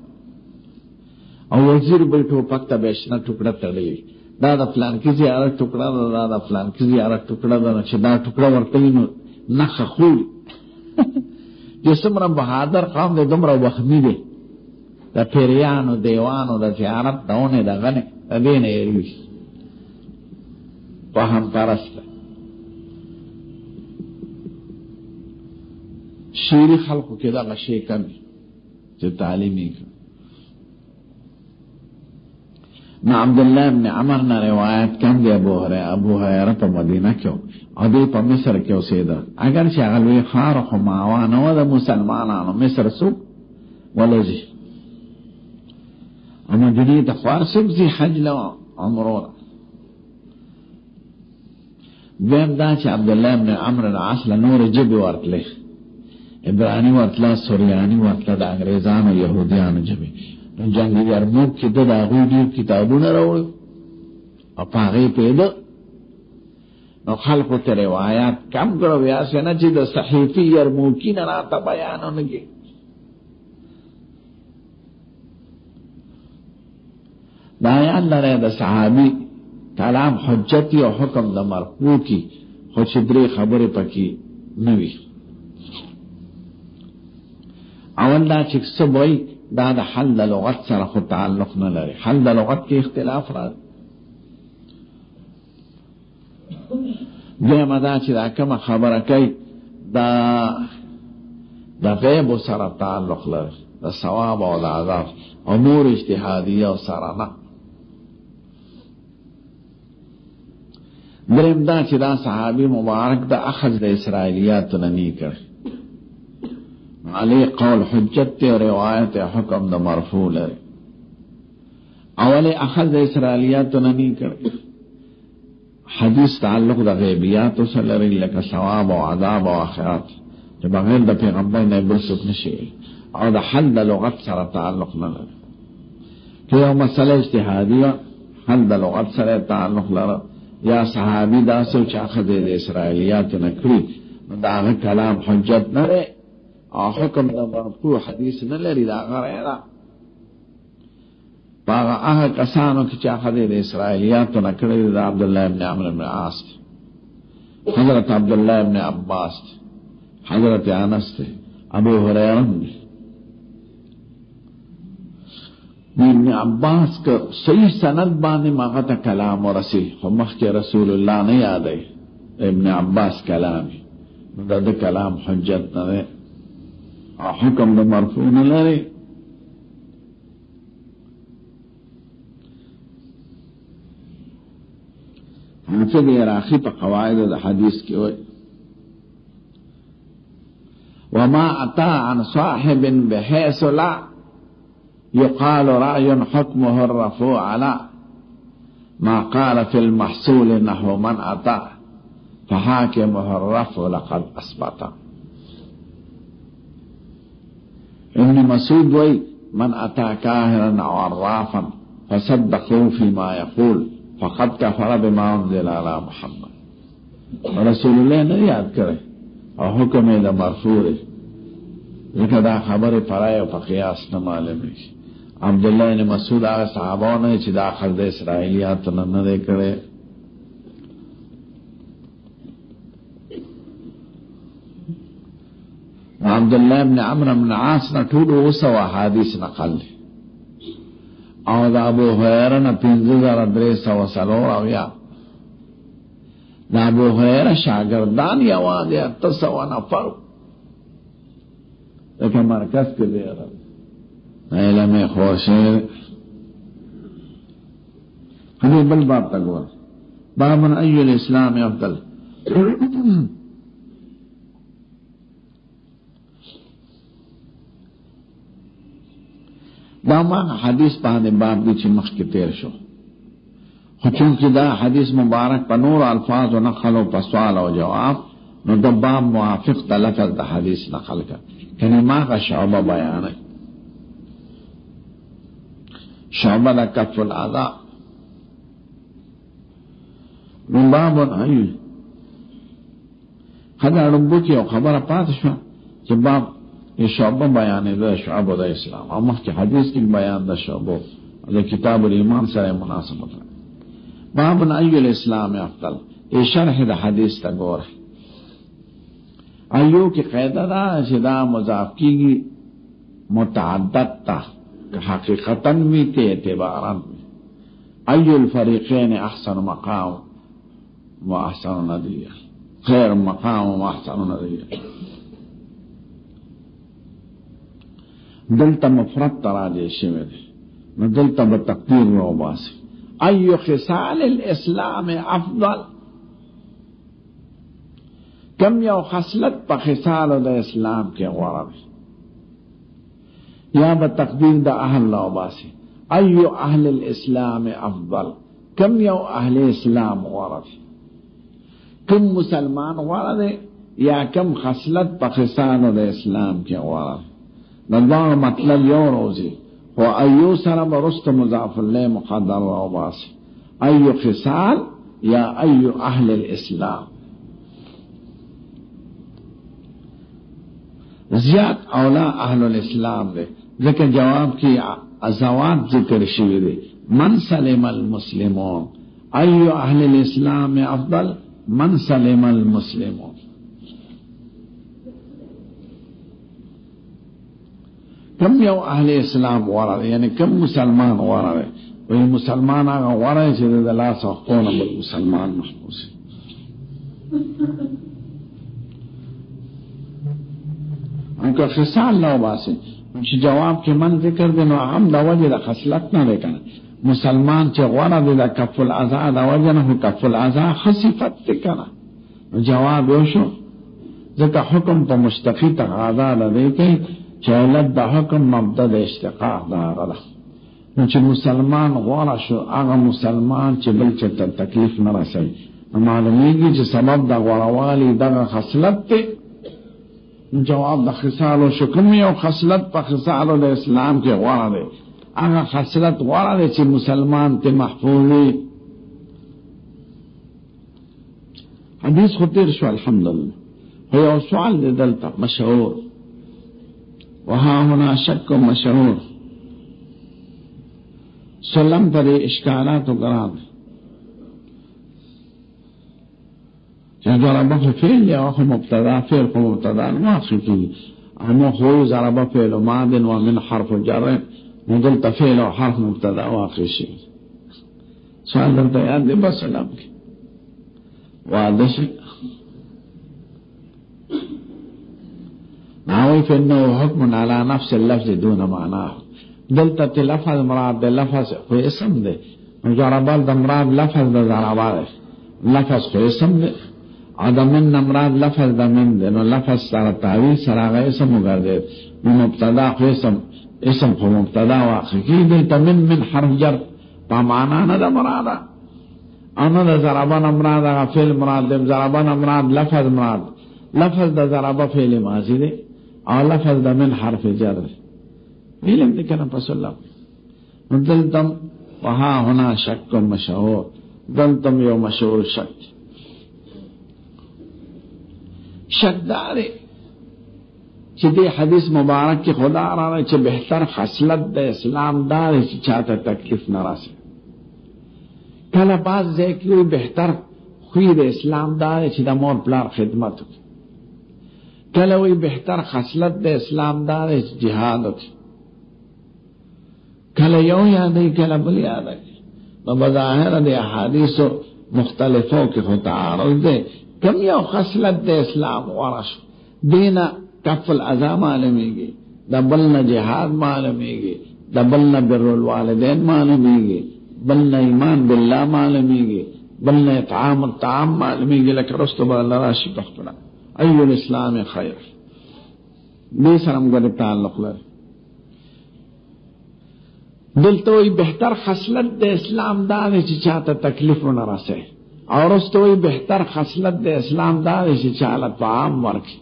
او وزیر بیٹھو پکته بشنه ټوکړه تړلې دا د فلان کې زیاره ټوکړه دا د فلان کې زیاره ټوکړه دا چې دا ټوکړه ورته نو نخه خول جسمره بہادر قوم دے دومره وهمي دي د پیریانو دیوانو د زیارت داونه دغه دینه یې په هم پرسته شیری خلقو کې دا شی کمی چې تعلیمي نا عبداللہ ابن عمر نے روایت کم دی ابو ہریرہ په مدینه کې او دی په مصر کې اوسېده، اگر چې هغه لوی ښار خو ماوانه و د مسلمانانو مصر سوق ولځي او مدینې ته خوار سبزي حج له عمره. دویم دا چې عبداللہ ابن عمر العاص له نور جبې ورتلې، عبرانی ورتله، سوریانی ورتله، د انګریزانو یهودیانو جبې. نو جنگ یرموک کې د هغوی ډېر کتابونه راوړل او په هغې پیدا نو خلقو ته روایات کم کړو، یاسې نه چې د صحیفي یرموکي نه راته بیانونه کې دا یاد لرئ د صحابي کلام حجتي او حکم د مرفوع کی خو چې درې خبرې پکې نه وي. اول دا چې څه وایي دا د حل د لغت سره خو تعلق نه لري، حل د لغت کې اختلاف راځي. دویمه دا چې دا کومه خبره کوي دا د غیب سره تعلق لري، د ثواب او د عذاب امور اجتهادیه او سره نه. دریم دا چې دا صحابي مبارک د اخذ د اسرائیلیاتو نه نه کړي، علی قول حجت تے روایت حکم دا مرفوع لري. اولی اخذ اسرائیلیات ننی کرے، حدیث تعلق دا غیبیات سره لري لکه ثواب او عذاب او آخرت چې بغیر د پیغمبر نه بل څوک نشي، او دا حل د لغت سره تعلق نه لري. که یو مسله اجتهادیه حل د لغت سره تعلق لري، یا صحابي داسې چې اخذ د اسرائیلیات نه کړی دا هغه کلام حجت نه لري او حکم دا مرفوع حدیث نه لري، دا غره باغه هغه کسانو چې اخذ د اسرائیلیات نه کړی دا عبدالله ابن عمرو بن عاص، حضرت عبدالله ابن عباس، حضرت انس، ابو هريره. ابن عباس کا صحیح سند باندې ماغه ته کلام ورسی، خو مخکې رسول الله نه یادای ابن عباس کلام دا د کلام حجت نه حکم دا مرفوع نه لري. حافظ عراقی په قواعد د حدیث کې وایي وما اتى عن صاحب بحيث لا يقال رأي حكمه الرفوع على ما قال في المحصول نحو من اتى فحاكمه الرفع لقد اثبت. ابن مسعود وی من اتا کاهرا او عرافا فصدقوا فيما يقول فقد كفر بما انزل على محمد. رسول الله نه یاد کرے او حکم یې مرفوع دی، ځکه دا خبره پرای او قیاس نه معلومه شي. عبدالله بن مسعود هغه صحابه نه چې دا خرد اسرائیلیات نه کړي. عبداللہ ابن عمرو بن عاص نے ټول اوسه حدیث نقل دي، او دا ابو هريره نه 5300 یا دا ابو هريره شاگردان یوازې 800 نفر لکه مرکز کې دی علم خوشیر حدیث بل باب تک ور باب ای الاسلام افضل دا ما حدیث باندې باب دی چې مخکې تیر شو خو چونکې دا حدیث مبارک په نور الفاظ و نقل او په سوال او جواب نو دا باب موافق د لفظ د حدیث نقل کا کنه ما کا شعبہ بیان ہے شعبہ دا کف الاذى من باب ای خدا ربو کی خبر پات شو چې باب یہ شعبہ بیان ہے شعبہ دا اسلام اور مخ کے حدیث کی بیان دا شعبہ دا کتاب الایمان سے مناسبت ہے باب ای الاسلام افضل یہ شرح دا حدیث تا گور ہے ایو کی قاعدہ دا دا مضاف کی متعدد تا حقیقتاً بھی تے اعتباراً ای الفریقین احسن مقام و احسن ندیہ خیر مقام و احسن ندیہ دلتا مفرد تراجع شوه دے نو دلتا بتقدیر رو باسی ایو خصال الاسلام افضل کم یو خصلت پا خصال دا اسلام کے غورا دے یا بتقدیر دا اہل رو باسی ایو اہل الاسلام افضل کم یو اہل اسلام غورا دے کم مسلمان غورا دے یا کم خصلت پا خصال دا اسلام کے غورا دے نظام مطلب یو روزی و ایو سر برست مضاف اللہ مقدر و باسی ایو خصال یا ایو اہل الاسلام زیاد اولا اہل الاسلام دے ذکر جواب کی ازوات ذکر شوی دے من سلم المسلمون ایو اہل الاسلام افضل من سلم المسلمون کم یو اہل اسلام غورا دے یعنی کم مسلمان غورا دے وہی مسلمان آگا غورا دے چھے دے لا سختون بالمسلمان محفوظ ان کا خصال لو باسی چھے جواب کے من ذکر دے نو ہم دا وجہ دا خصلت نہ دے کنا مسلمان چھے غورا دے دا کف العزا دا وجہ نہ کف العزا خصفت دے کنا جواب یو شو ذکر حکم پا مشتقی تقاضا دے کئی چولت دا حکم مبدد اشتقاق دا غلا نوچے مسلمان غورا شو آغا مسلمان چے بلچے تکلیف نرسی معلومیگی چے سبب دا غوروالی دا خصلت تے جواب دا خصالو شکمی او خصلت پا خصالو دا اسلام کے غورا دے آغا خصلت غورا دے چے مسلمان تے محفوظی حدیث خطیر شو الحمدللہ ہویا سوال دے دلتا مشہور وہاں ہونا شک و مشہور سلم پر اشکالات و گرام ضربہ فعل یا وخ مبتدا فعل کو مبتدا واقع کی ہم ہو ضربہ فعل ماض و من حرف جر مدل تفعل و حرف مبتدا واقع شی سوال درته یاد دی بس سلام کی وعدش ناوی فإنه حکم على نفس اللفظ دون معناه دلتا لفظ مراد دے لفظ خو اسم دے ضربال دا مراد لفظ دا ضربال لفظ خو اسم دے عدمن مراد لفظ دا من دے نو لفظ سارا تعویل سراغا اسم مگردے نو مبتدا خو اسم خو مبتدا واقع کی دلتا من حرف جر پا معنی ندا مرادا انا دا ضربان مراد اگا فعل مراد دے ضربان مراد لفظ مراد لفظ دا ضربہ فعل ماضی دے اور لفظ دا من حرف جر علم دے کنا پس اللہ دلتم وہاں ہونا شک و مشہور دلتم یو مشہور شک دارے چی دے حدیث مبارک کی خدا را رہے چی بہتر خصلت دے اسلام دارے چی چاہتا تکلیف نرا سے کلا باز دے کہ کوئی بہتر خوی دے اسلام دارے چی دا مور پلار خدمت ہو کلوی بہتر خصلت دے اسلام دار جہاد ہوتی کله یو یادی کله بل یادی. نو بظاهر د احادیث مختلفو کې خو تعارض دی. کم یو خصلت د اسلام ورش دینا کف الاذى معلومیږي، د بل نه جهاد معلومیږي، د بل نه بر الوالدین معلومیږي، بل نه ایمان بالله معلومیږي، بل نه اطعام الطعام معلومیږي. لکه رستو به الله راشي په خپل ای الاسلام خیر دې سره موږ تعلق لري. دلته وی بهتر خصلت د اسلام دا دی چې چاته تکلیف نه راسي، او رستو وی بهتر خصلت د اسلام دا دی چې چاله طعام ورکړي.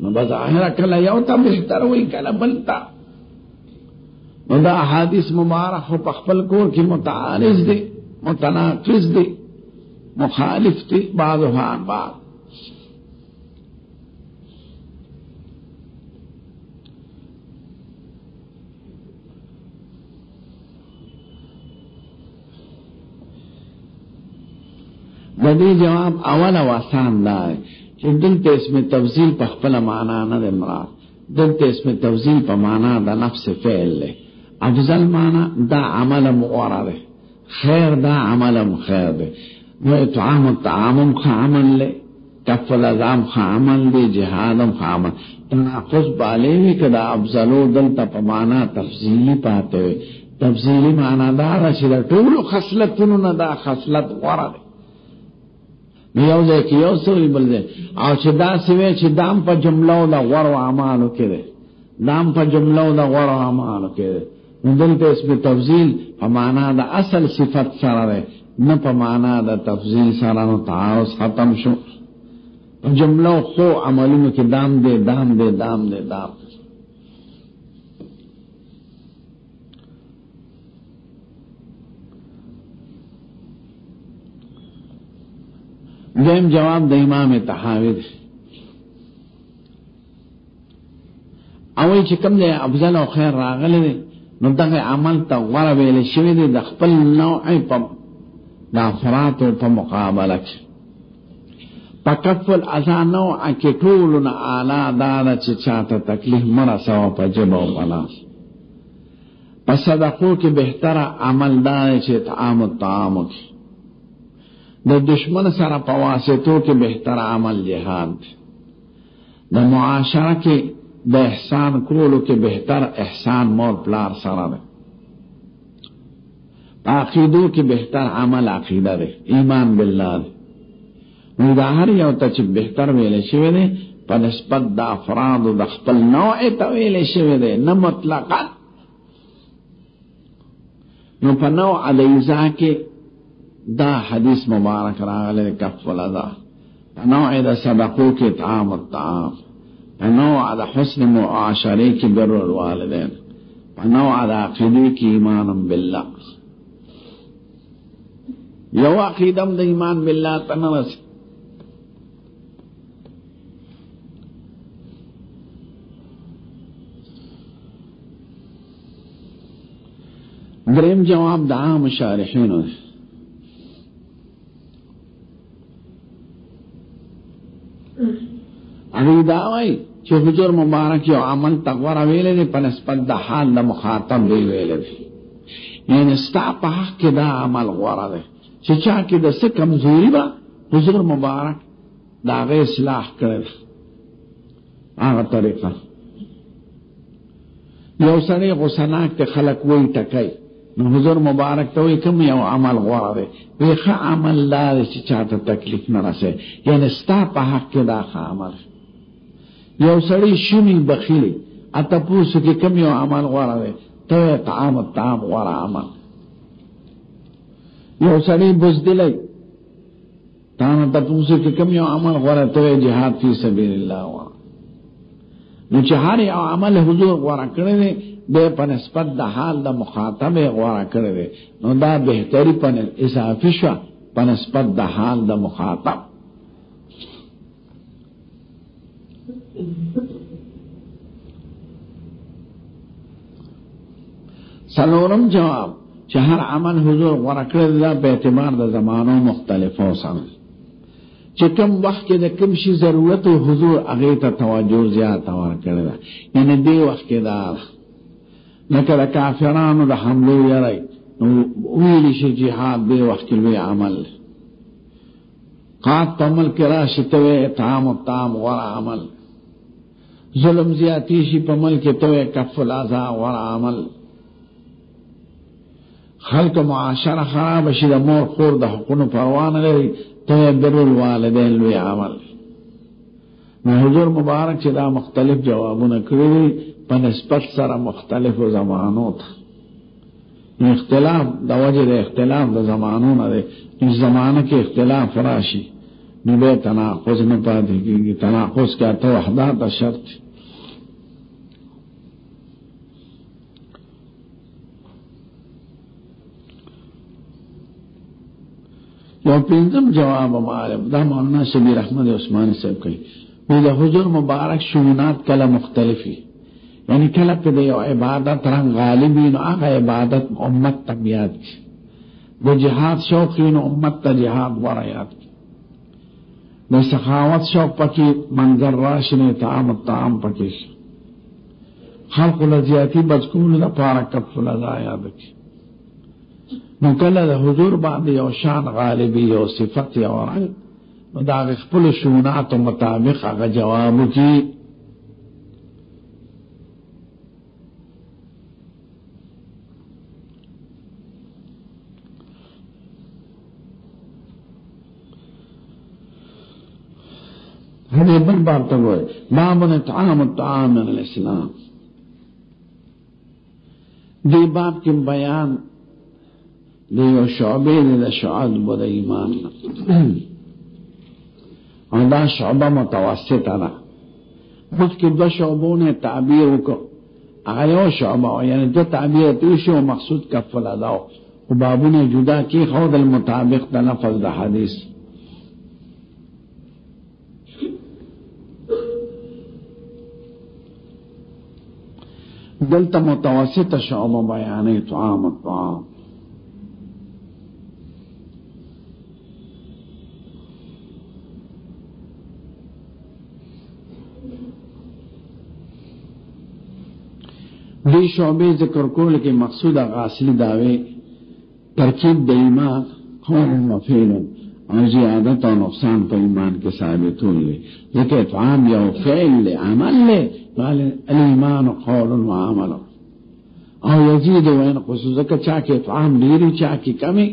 نو بظاهر کله یو ته بهتر وی کله بل ته. نو دا احادیث مبارک په خپل کور کې متعارض دي، متناقض دي، مخالف دي بعضها عن بعض. بدی جواب اول و آسان دا ہے کہ دلتے اس میں تفضیل پا خپل معنی نہ دے مراد، دلتے اس میں تفضیل پا معنی دا نفس فعل لے. افضل معنی دا عمل مغورا دے، خیر دا عمل خیر دے. وہ اطعام الطعام خا عمل لے، کف العظام خا عمل دے، جہادم خا عمل. تناقض بالے ہوئی کہ دا افضلو دلتا پا معنی تفضیلی پاتے ہوئے. تفضیلی معنی دا رشد طول خصلتنو نا دا خصلت غورا دے. یو ځای کې یو سوی بل ځای، او چې دا سوی چې دام په جملو د غوړو اعمالو کې دی، دام په جملو د غوړو اعمالو کې دی. نو دلته اسم تفضیل په معنا د اصل صفت سره دی، نه په معنا د تفضیل سره. نو تعارض ختم شو. په جملو خو عملونو کې دام دی دام دی دام دی دام. دیم جواب د امام طحاوی دی. اوی چې کوم دی افضل او خیر راغلی دی، نو دغه عمل ته غوره ویل شوی دی د خپل نوع په د افرادو په مقابله کې. په کف الاذى نوع کې ټولو نه اعلی دا ده چې چاته تکلیف مه رسوه په ژبه او په لاس. په صدقو کې بهتره عمل دا دی چې اطعام الطعام کې. د دشمن سره په واسطو کې بهتر عمل جهاد. د معاشره کې د احسان کولو کې بهتر احسان مور پلار سره ده. په عقیدو کې بهتر عمل عقیده ده، ایمان بالله ده. نو دا هر یو ته چې بهتر ویل شوی دی په نسبت د افرادو د خپل نوع ته ویل شوی دی، نه مطلقا. نو په نوع د ایذا کې دا حدیث مبارک راغلی کف الاذى، نوع د صدقو کې اطعام الطعام، نوع د حسن معاشره کې بر الوالدین، نوع د عقیده کې ایمان بالله. یو عقیدم د ایمان بالله ته نه رسي. دریم جواب د عام شارحینو دی. ابھی دعوی چې حضور مبارک یو عمل تغور ویلے دی په نسبت د حال د مخاطب دی ویلے دی. یعنی ستا په حق کې دا عمل غوره دی چې چا کې د څه کمزوري به حضور مبارک د هغې اصلاح کړی دی. هغه طریقه یو سړی غوسناک ته خلک وایي ټکئ، نو حضور مبارک ته وایي کوم یو عمل غوره دی؟ وی ښه عمل دا دی چې چاته تکلیف نه رسوي. یعنی ستا په حق کې دا ښه عمل. یو سړی شومی بخیلی اته پوسو کې کوم یو عمل غوره دی؟ ته طعام الطعام غوره عمل. یو سړی بزدلی تا نه ته پوسو کې کوم یو عمل غوره؟ ته جهاد فی سبیل الله غوره. نو چې هر یو عمل حضور غوره کړی دی بے په نسبت د حال د مخاطب غوره کړی دی، نو دا بهتری په اضافي شوه په نسبت د حال د مخاطب. څلورم جواب چې هر عمل حضور غوره کړی دی په اعتبار د زمانو مختلفو سره. چې کوم وخت کې د کوم شي ضرورت او حضور هغې ته توجه زیاته ورکړې ده، یعنې دې وخت کې دا لکه د کافرانو د حملو یری ویلی شي جهاد دی وخت لوی عمل قات عمل کې راشي ته اطعام الطعام ور عمل ظلم زیاتی شي په عمل کې ته کف الاذى ور عمل خلق معاشره خراب شي د مور خور د حقوقو پروا نه لري ته بر الوالدین لوی عمل. نو حضور مبارک چې دا مختلف جوابونه کړی په نسبت سره مختلفو زمانو ته اختلاف د وجه د اختلاف د زمانو نه دی چې زمانه کې اختلاف راشي نو به تناقض نه پاتې کېږي. تناقض کې ته وحدت شرط یو پنځم جواب معلوم دا مولانا شبیر احمد عثماني صاحب کوي د حضور مبارک شؤونات کله مختلفي یعنی کله په یو عبادت رنگ غالبی نو هغه عبادت امت طبیعت د جهاد شوقین امت ته جهاد ورایات د سخاوت شوق پکې منظر راشنه طعام الطعام پکې خلق لزیاتی بچکول لپاره کف لزایات نو کله د حضور باندې یو شان غالبی یو صفت یو رنگ نو دا خپل شؤونات مطابق هغه جواب کی هذه بل باب تقول باب اطعام الطعام من الاسلام. دی باب کی بیان دیو شعبے دی شعب د ایمان اور دا شعبہ متوسط انا خود کی دو شعبوں نے تعبیر کو آیو شعبہ یعنی دو تعبیر تیشی و مقصود کفل اداؤ و بابو نے جدا کی خود المطابق دا لفظ دا حدیث. دلتا متوسط شعبہ بیانی طعام الطعام دی شعبے ذکر کول کے مقصود غاسلی دعوے ترکیب د ایمان قول و فعل اور زیادت و نقصان پر ایمان کے ثابت ہوئے لیکن اطعام یا فعل لے عمل لے الایمان قول و عمل اور یزید و انقص ذکر چاہ کے اطعام ڈیری چاہ کی کمی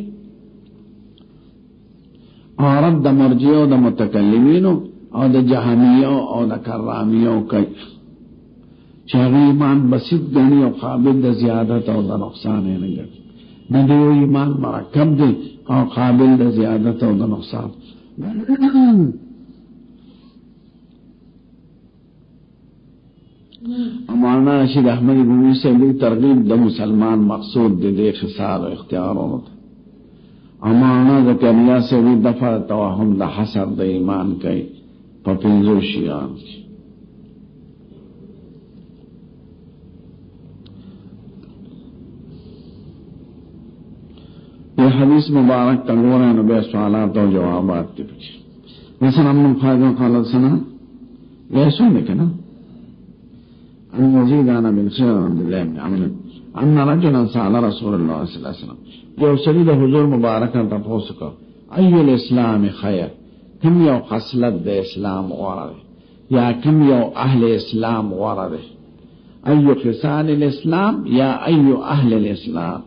اور رد مرجیوں د متکلمینوں اور د جہمیوں اور د کرامیوں کا چاہے ایمان بسیط گنی اور قابل د زیادت اور د نقصان ہے نہیں نہ دیو ایمان مرکب دے اور قابل د زیادت اور د نقصان. مولانا رشید احمد گوئی سے بھی ترغیب د مسلمان مقصود دے خصال و اختیاروں مولانا زکریا سے بھی دفع توہم د حسد د ایمان کے پپنزو شیان یہ حدیث مبارک تنور ہے نبی سوالات اور جوابات کے پیچھے مثلا ہم فائدہ خالد سنا ایسو لکھنا ان یزید انا بن خیر عبداللہ بن عمر ان رجلا سأل رسول اللہ صلی اللہ علیہ وسلم جو سلید حضور مبارک تپوس کو ای الاسلام خیر کم یو خصلت دے اسلام ورد یا کم یو اہل اسلام ورد ای خصال الاسلام یا ای اہل الاسلام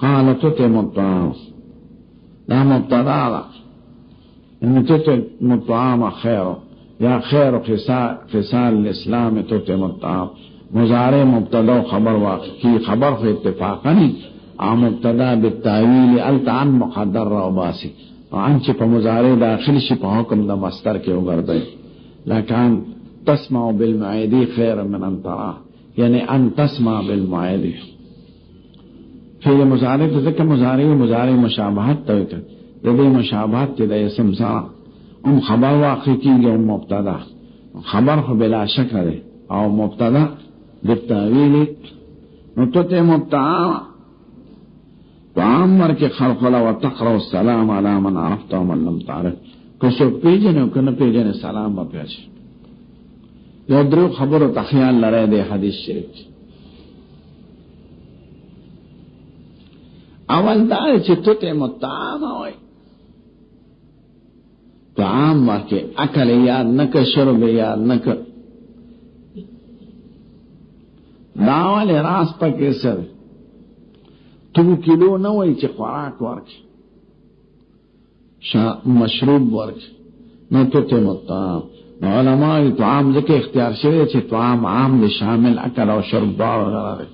قال تطعم الطعام لا مبتدا ان تطعم الطعام خیر یا خیر خصال الاسلام تطعم الطعام مضارع مبتدا خبر واقع کی خبر کو اتفاقا مبتدا بالتاویل التعن مقدر رباسی عن چ مضارع داخل شي په حکم د مصدر کې وګرځي لکن تسمع بالمعيدي خير من ان ترى یعنی ان تسمع بالمعيدي پھر مضارع تو ذکر مضارع مشابہت تو دے مشابہت تے اسم سا خبر واقع کی گئی مبتدا خبر کو بلا شک ہے او مبتدا بالتاویل نطعم الطعام طعام کے خلق لا وتقرأ السلام على من عرفت ومن لم تعرف کسو پیجن او کنا پیجن سلام با پیش یو درو خبر و تخیال لرے دے حدیث شریف اول دار چې تطعم الطعام وای طعام واکه اکل یاد نک شرب یاد نک داول راس پکې سر تو کیلو نه وای چې خوراک ورکړي مشروب ورکړي نو تطعم الطعام. علماء طعام ذکر اختیار شوی چې طعام عام دی شامل اکل او شرب دواړه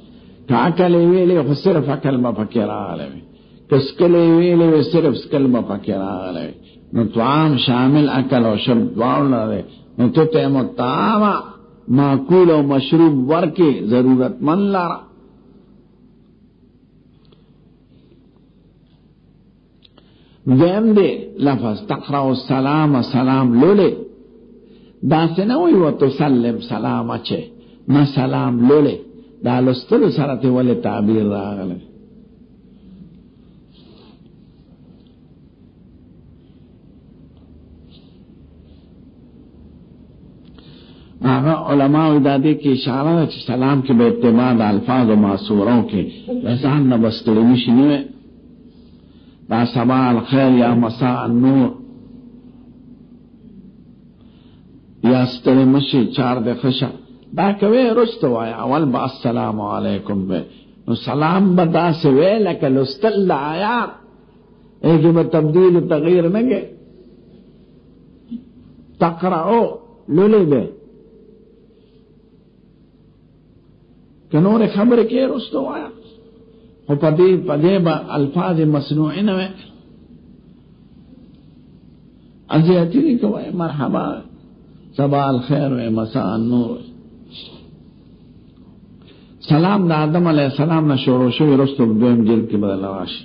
که عقل ویلې خو صرف عقل به پکې راغلی که سکل ویلې صرف سکل به پکې راغلی نو طعام شامل عقل او شرب دواړه دی نو تطعم الطعام معقول او مشروب ورکې ضرورت من لاره. دویم دی لفظ تقرأ السلام سلام لولې دا څنګه وي وتسلم سلام اچي ما سلام لولې دا لستلو سره ته ولې تعبیر راغله. هغه علماء دا دې کې اشاره ده چې سلام کې به اتباع د الفاظ او معصورو کې ځان نه بستړي نشي نه دا صباح الخير یا مساء النور یا ستړي مشي چار د خشا دا کوي رستو وایا اول با السلام علیکم به نو سلام بدا سے وی لکه لستل آیات ایک میں تبدیل تغییر نہ گئے تقرأو لولے بے کنور خبر کے رستو وایا خو پدے با الفاظ مصنوعی نوے ازیاتی نہیں کوئے مرحبا صباح الخیر و مساء النور. سلام دا آدم علیہ السلام نہ شروع شوی رستو دویم جلد کی بدل راشی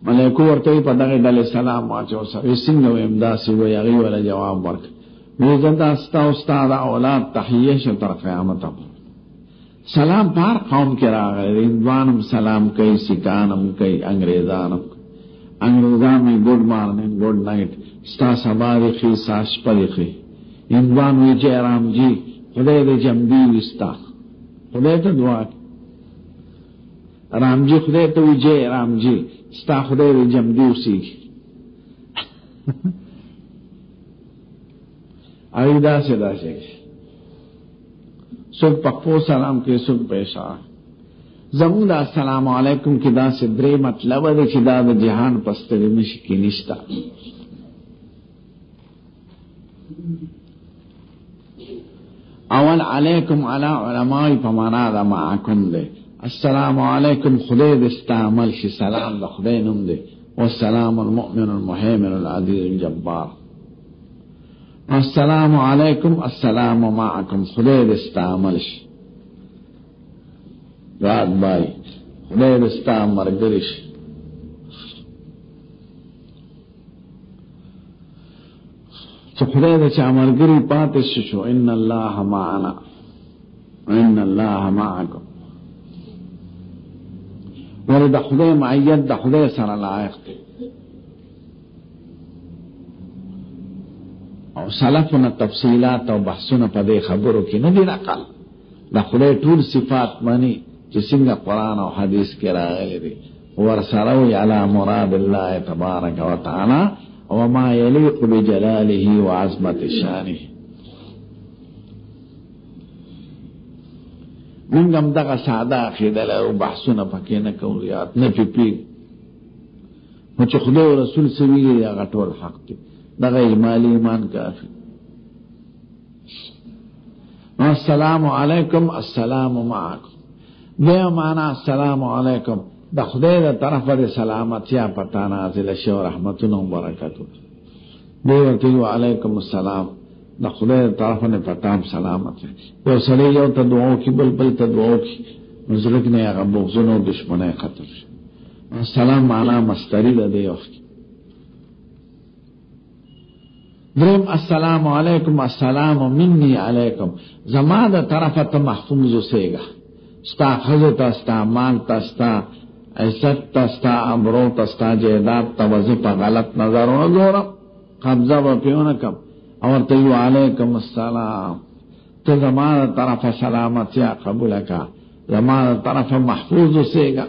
ملیکو ورطوی پا دغی ڈالی سلام واچو سوی سنگو امداسی و یغی والا جواب ورک ویزد استا استاد اولاد تحییش تر قیامت اپا سلام پار قوم کی راغی رندوانم سلام کئی سکانم کئی انگریزان میں گڈ مارننگ گڈ نائٹ ستا سباری خی ساش پری خی اندوان وی جے رام جی خدای دے جمدی وستا خدای ته دعا رام جی خدای ته وی جے رام جی ستا خدای دے جمدی وسی ایدا سے داسے سب پکو سلام کے سب پیشا زمون دا السلام علیکم کی دا سے درې مطلب دے چې دا د جهان پستری مشي کې نشتا. اول علیکم علی علماء پمانا دا معاکم دے السلام علیکم خدای دستا عمل شی سلام دا خدای نم دے والسلام المؤمن المحیمن العزیز الجبار. السلام علیکم السلام معکم خدای دستا عمل شی رات بائی خدای دستا مرگرش تو خدای دستا مرگری پاتش شو ان اللہ معنا ان اللہ معکم ولی دا خدای معیت دا خدای سر لائق تے او سلفنا تفصیلات او بحثنا پا دے خبرو کی ندی نقل دا خدای طول صفات مانی جسنگ قرآن و حدیث کے راغلی دی ورسروی علی مراد اللہ تبارک و تعالی وما یلیق بجلالہ و عظمت شانہ. منگم دغا ساده عقیده لرو بحثونه پکې نه کوو یاد نه پی نو چې خدای او رسول سویږي هغه ټول حق دی دغه اجمالی ایمان کافی. السلام علیکم السلام معکم بیا معنا السلام علیکم دا خدای دا طرف دا سلامتیا پتا نازل شو رحمتون و برکتون دیورتیو علیکم السلام دا خدای دا طرف دا پتام سلامت ہے یو سلی یو تا دعاو کی بل تا دعاو کی نزلک نے اگا بغزن و دشمنی خطر شو. السلام معنا مستری دا دیو درم السلام علیکم السلام منی علیکم زمان دا طرف تا محفوظ سیگا ستا خزتا ستا مال تا ستا عزت تا ستا امرو تا ستا جیدات تا وزی پا غلط نظرو نظورم قبضہ با پیونکم اور تیو علیکم السلام تو زمان طرف سلامتیا قبولکا زمان طرف محفوظ سیگا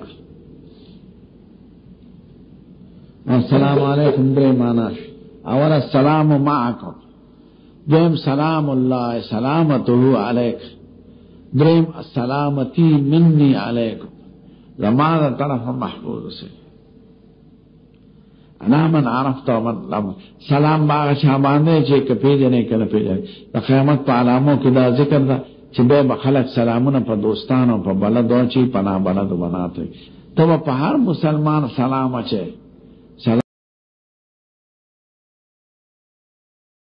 السلام علیکم درې معناش. اول السلام معکم، دویم سلام الله سلامته علیک، دریم سلامتی منی علیکم، زمانہ طرف محفوظ سے. انا من عرفت ومن لم، سلام باغ شاباندے چھے کہ پیجنے کہ نہ پیجنے. دا قیامت پا علاموں کی دا ذکر دا چھے بے بخلق سلامون پا دوستانوں پا بلد ہو چی پنا بلد بناتے. تو پا ہر مسلمان سلام اچھے